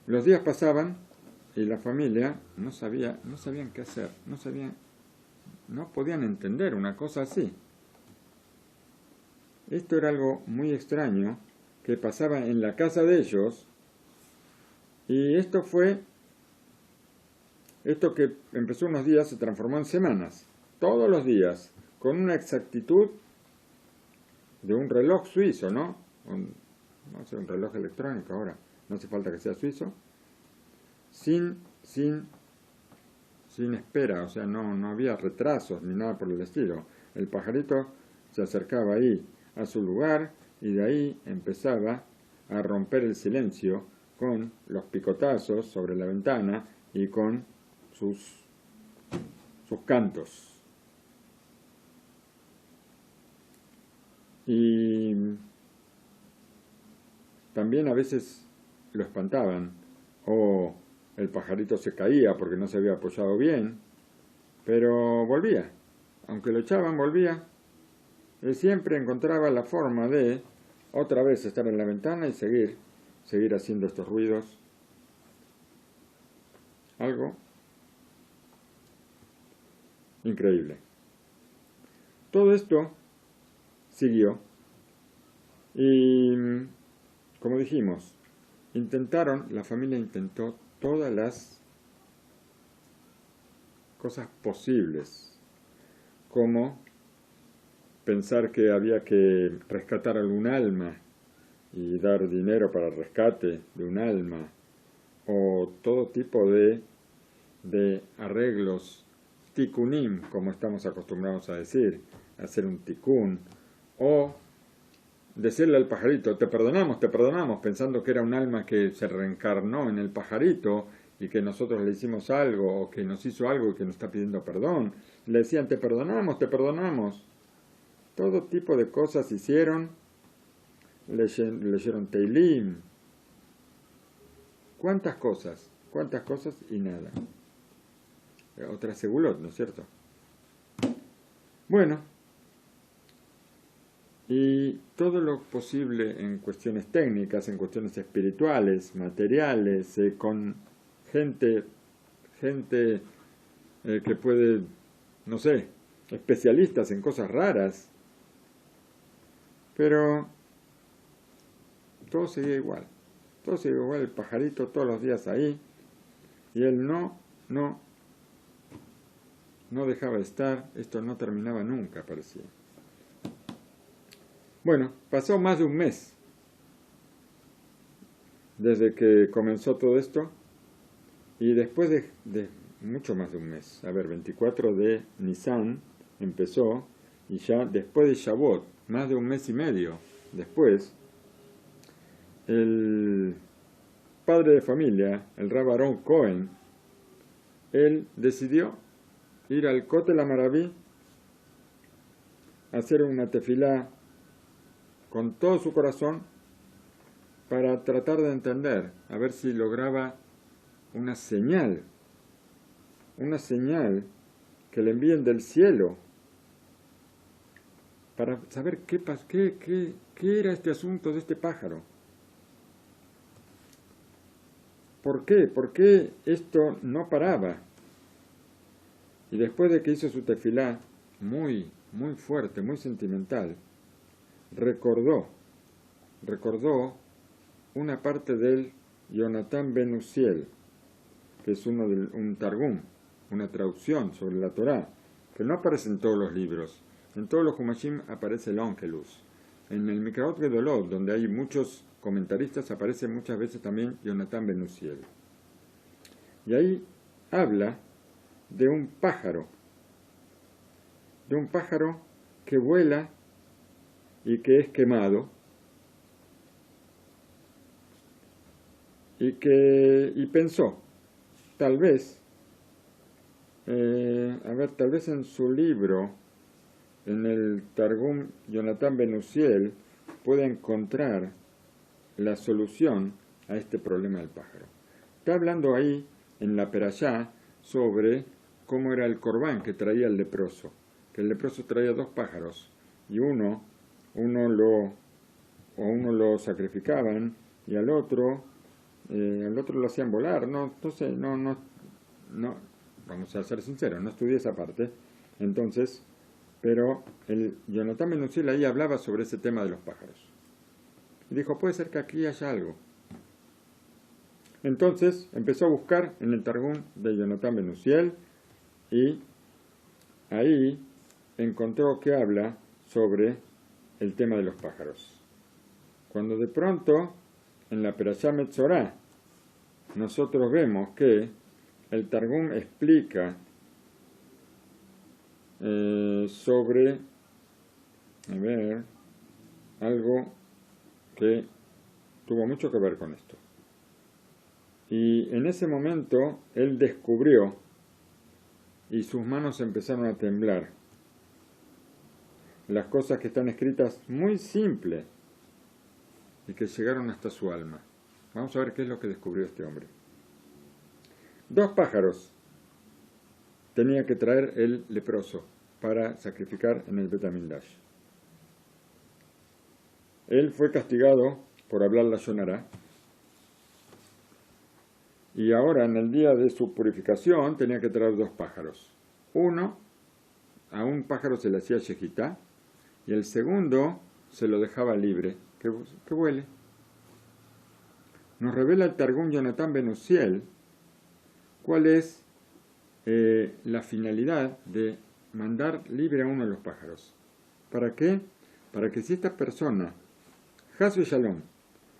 Los días pasaban y la familia no sabían qué hacer, no podían entender una cosa así. Esto era algo muy extraño que pasaba en la casa de ellos, y esto que empezó unos días se transformó en semanas, todos los días, con una exactitud de un reloj suizo, ¿no? No sé, un reloj electrónico ahora, no hace falta que sea suizo, sin espera, o sea, no había retrasos ni nada por el estilo. El pajarito se acercaba ahí a su lugar y de ahí empezaba a romper el silencio con los picotazos sobre la ventana y con sus cantos. Y también a veces lo espantaban, o el pajarito se caía porque no se había apoyado bien, pero volvía. Aunque lo echaban, volvía. Él siempre encontraba la forma de otra vez estar en la ventana y seguir haciendo estos ruidos. Algo increíble. Todo esto siguió y, como dijimos, la familia intentó todas las cosas posibles, como pensar que había que rescatar algún alma y dar dinero para el rescate de un alma, o todo tipo de arreglos tikkunim, como estamos acostumbrados a decir, hacer un tikkun, o decirle al pajarito, te perdonamos, pensando que era un alma que se reencarnó en el pajarito y que nosotros le hicimos algo, o que nos hizo algo y que nos está pidiendo perdón. Le decían, te perdonamos. Todo tipo de cosas hicieron, leyeron Teilim. ¿Cuántas cosas y nada? Otra segulot, ¿no es cierto? Bueno, y todo lo posible en cuestiones técnicas, en cuestiones espirituales, materiales, con gente que puede, no sé, especialistas en cosas raras, pero todo seguía igual, el pajarito todos los días ahí, y él no dejaba de estar, esto no terminaba nunca, parecía. Bueno, pasó más de un mes desde que comenzó todo esto, y después de mucho más de un mes, 24 de Nisan empezó, y ya después de Shavuot, más de un mes y medio después, el padre de familia, el Rav Aaron Cohen, él decidió ir al Kotel HaMaraví a hacer una tefilá con todo su corazón para tratar de entender, a ver si lograba una señal que le envíen del cielo para saber qué era este asunto de este pájaro. ¿Por qué? ¿Por qué esto no paraba? Y después de que hizo su tefilá, muy fuerte, muy sentimental, recordó una parte del Jonathan Ben Uziel, que es un targum, una traducción sobre la Torá, que no aparece en todos los libros. En todos los Humashim aparece el Onkelus. En el Mikraot Gedolot, donde hay muchos comentaristas, aparece muchas veces también Jonathan Ben Uziel. Y ahí habla de un pájaro que vuela y que es quemado, y pensó, tal vez en su libro, en el Targum Jonathan Ben Uziel, puede encontrar la solución a este problema del pájaro. Está hablando ahí en la Perashá sobre cómo era el corbán que traía el leproso, que el leproso traía 2 pájaros, y uno uno lo sacrificaban y al otro lo hacían volar. No, entonces no, vamos a ser sinceros, no estudié esa parte. Entonces, pero el Jonathan Ben Uziel ahí hablaba sobre ese tema de los pájaros. Y dijo, puede ser que aquí haya algo. Entonces empezó a buscar en el Targum de Jonathan Ben Uziel y ahí encontró que habla sobre el tema de los pájaros. Cuando de pronto, en la Perashá Metzorá, nosotros vemos que el Targum explica sobre, algo que tuvo mucho que ver con esto. Y en ese momento él descubrió y sus manos empezaron a temblar. Las cosas que están escritas muy simples y que llegaron hasta su alma. Vamos a ver qué es lo que descubrió este hombre. 2 pájaros tenía que traer el leproso para sacrificar en el Bet HaMikdash. Él fue castigado por hablar la Lashon Hará. Y ahora, en el día de su purificación, tenía que traer 2 pájaros. A un pájaro se le hacía shejitá, y el segundo se lo dejaba libre, que vuele. Nos revela el Targum Jonathan Ben Uziel cuál es la finalidad de mandar libre a uno de los pájaros. ¿Para qué? Para que si esta persona, Has v'Shalom,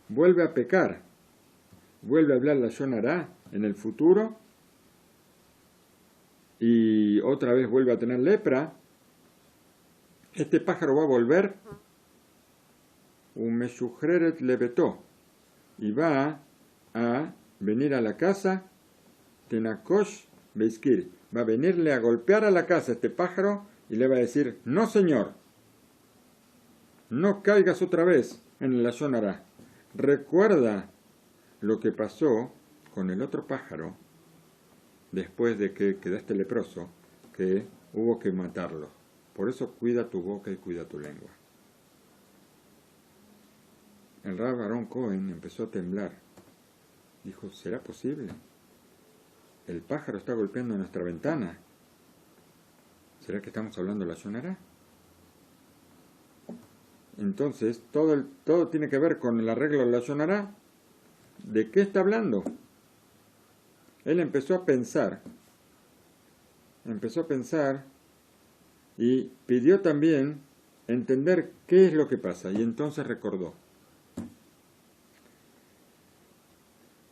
vuelve a pecar, vuelve a hablar la Lashon Hará en el futuro y otra vez vuelve a tener lepra, este pájaro va a volver un meshujreret levetó y va a venir a la casa tenakosh beiskir, va a venirle a golpear a la casa este pájaro y le va a decir, no señor, no caigas otra vez en el Lashon Hará. Recuerda lo que pasó con el otro pájaro después de que quedaste leproso, que hubo que matarlo. Por eso cuida tu boca y cuida tu lengua. El Rav Aaron Cohen empezó a temblar. Dijo, ¿será posible? El pájaro está golpeando nuestra ventana. ¿Será que estamos hablando de la Lashon Hará? Entonces, todo tiene que ver con el arreglo de la Lashon Hará. ¿De qué está hablando? Él empezó a pensar y pidió también entender qué es lo que pasa. Y entonces recordó.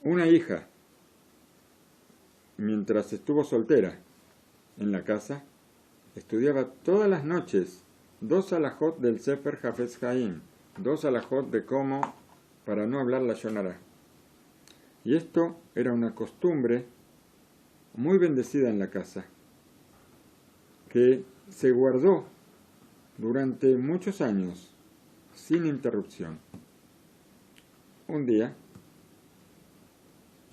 Una hija, mientras estuvo soltera en la casa, estudiaba todas las noches 2 alajot del Sefer Hafetz Haim, 2 alajot de cómo para no hablar la Lashon Hará. Y esto era una costumbre muy bendecida en la casa, que se guardó durante muchos años, sin interrupción. Un día,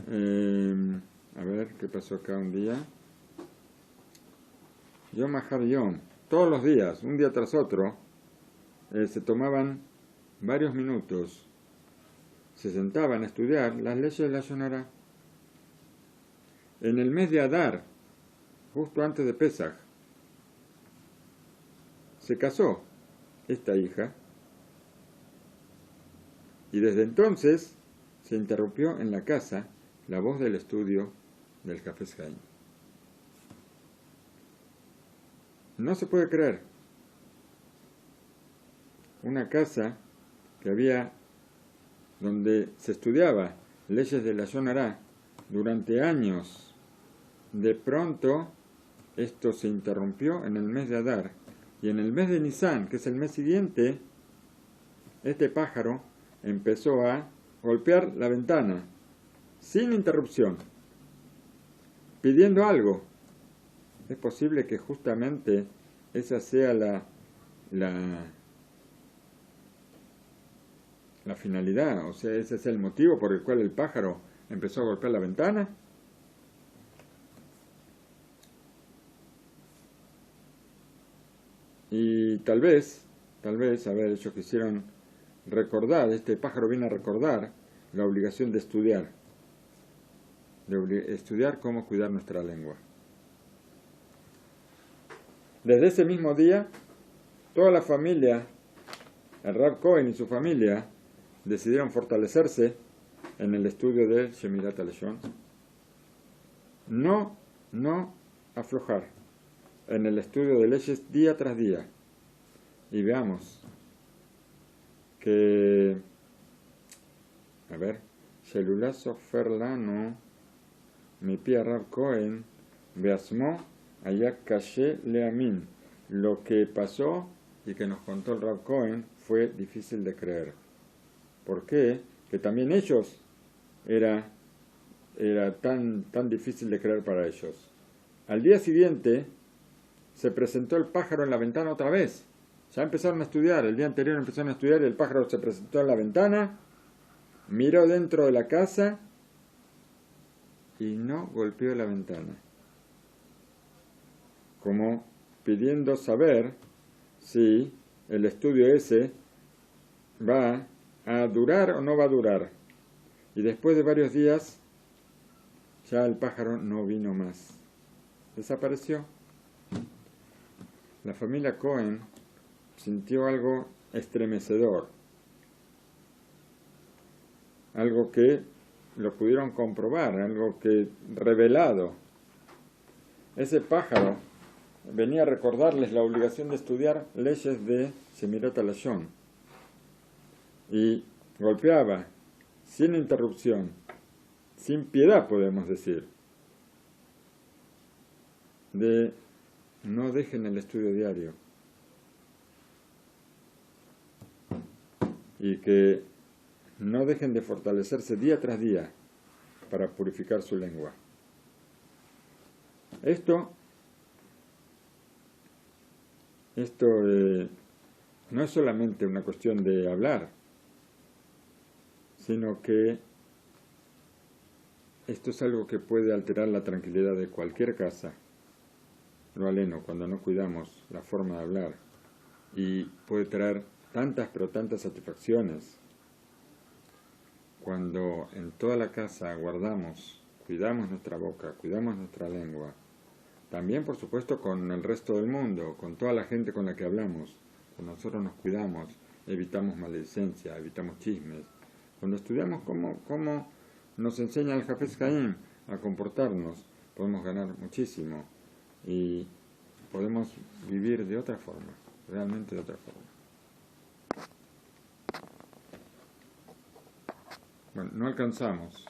a ver qué pasó acá un día. Yom Ahar Yom, todos los días, un día tras otro, se tomaban varios minutos, se sentaban a estudiar las leyes de la Lashon Hará. En el mes de Adar, justo antes de Pesaj, se casó esta hija y desde entonces se interrumpió en la casa la voz del estudio del Hafetz Haim. No se puede creer. Una casa que había donde se estudiaba leyes de la Lashon Hará durante años, de pronto esto se interrumpió en el mes de Adar, y en el mes de Nisan, que es el mes siguiente, este pájaro empezó a golpear la ventana sin interrupción, pidiendo algo. Es posible que justamente esa sea la finalidad, o sea, ese es el motivo por el cual el pájaro empezó a golpear la ventana. Y tal vez tal vez, a ver, ellos quisieron recordar, este pájaro viene a recordar la obligación de estudiar cómo cuidar nuestra lengua. Desde ese mismo día, toda la familia, el Rav Cohen y su familia, decidieron fortalecerse en el estudio de Shemirat HaLashon. No aflojar en el estudio de leyes día tras día. Y veamos que, a ver, Shelulá Sofer Lano, mi pía Rav Cohen, Beasmo, allá caché leamin. Lo que pasó y que nos contó el Rav Cohen fue difícil de creer. ¿Por qué? Que también ellos era tan difícil de creer para ellos. Al día siguiente se presentó el pájaro en la ventana otra vez. Ya empezaron a estudiar, el día anterior empezaron a estudiar y el pájaro se presentó en la ventana, miró dentro de la casa y no golpeó la ventana. Como pidiendo saber si el estudio ese va a durar o no va a durar. Y después de varios días, ya el pájaro no vino más. Desapareció. La familia Cohen sintió algo estremecedor. Algo que lo pudieron comprobar, algo que revelado. Ese pájaro venía a recordarles la obligación de estudiar leyes de Shemirat HaLashon. Y golpeaba sin interrupción, sin piedad podemos decir, de no dejen el estudio diario y que no dejen de fortalecerse día tras día para purificar su lengua. Esto no es solamente una cuestión de hablar, sino que esto es algo que puede alterar la tranquilidad de cualquier casa, lo aleno, cuando no cuidamos la forma de hablar, y puede traer tantas pero tantas satisfacciones. Cuando en toda la casa cuidamos nuestra boca, cuidamos nuestra lengua, también por supuesto con el resto del mundo, con toda la gente con la que hablamos, cuando nosotros nos cuidamos, evitamos maledicencia, evitamos chismes. Cuando estudiamos cómo nos enseña el Hafez Haim a comportarnos, podemos ganar muchísimo y podemos vivir de otra forma, realmente de otra forma. Bueno, no alcanzamos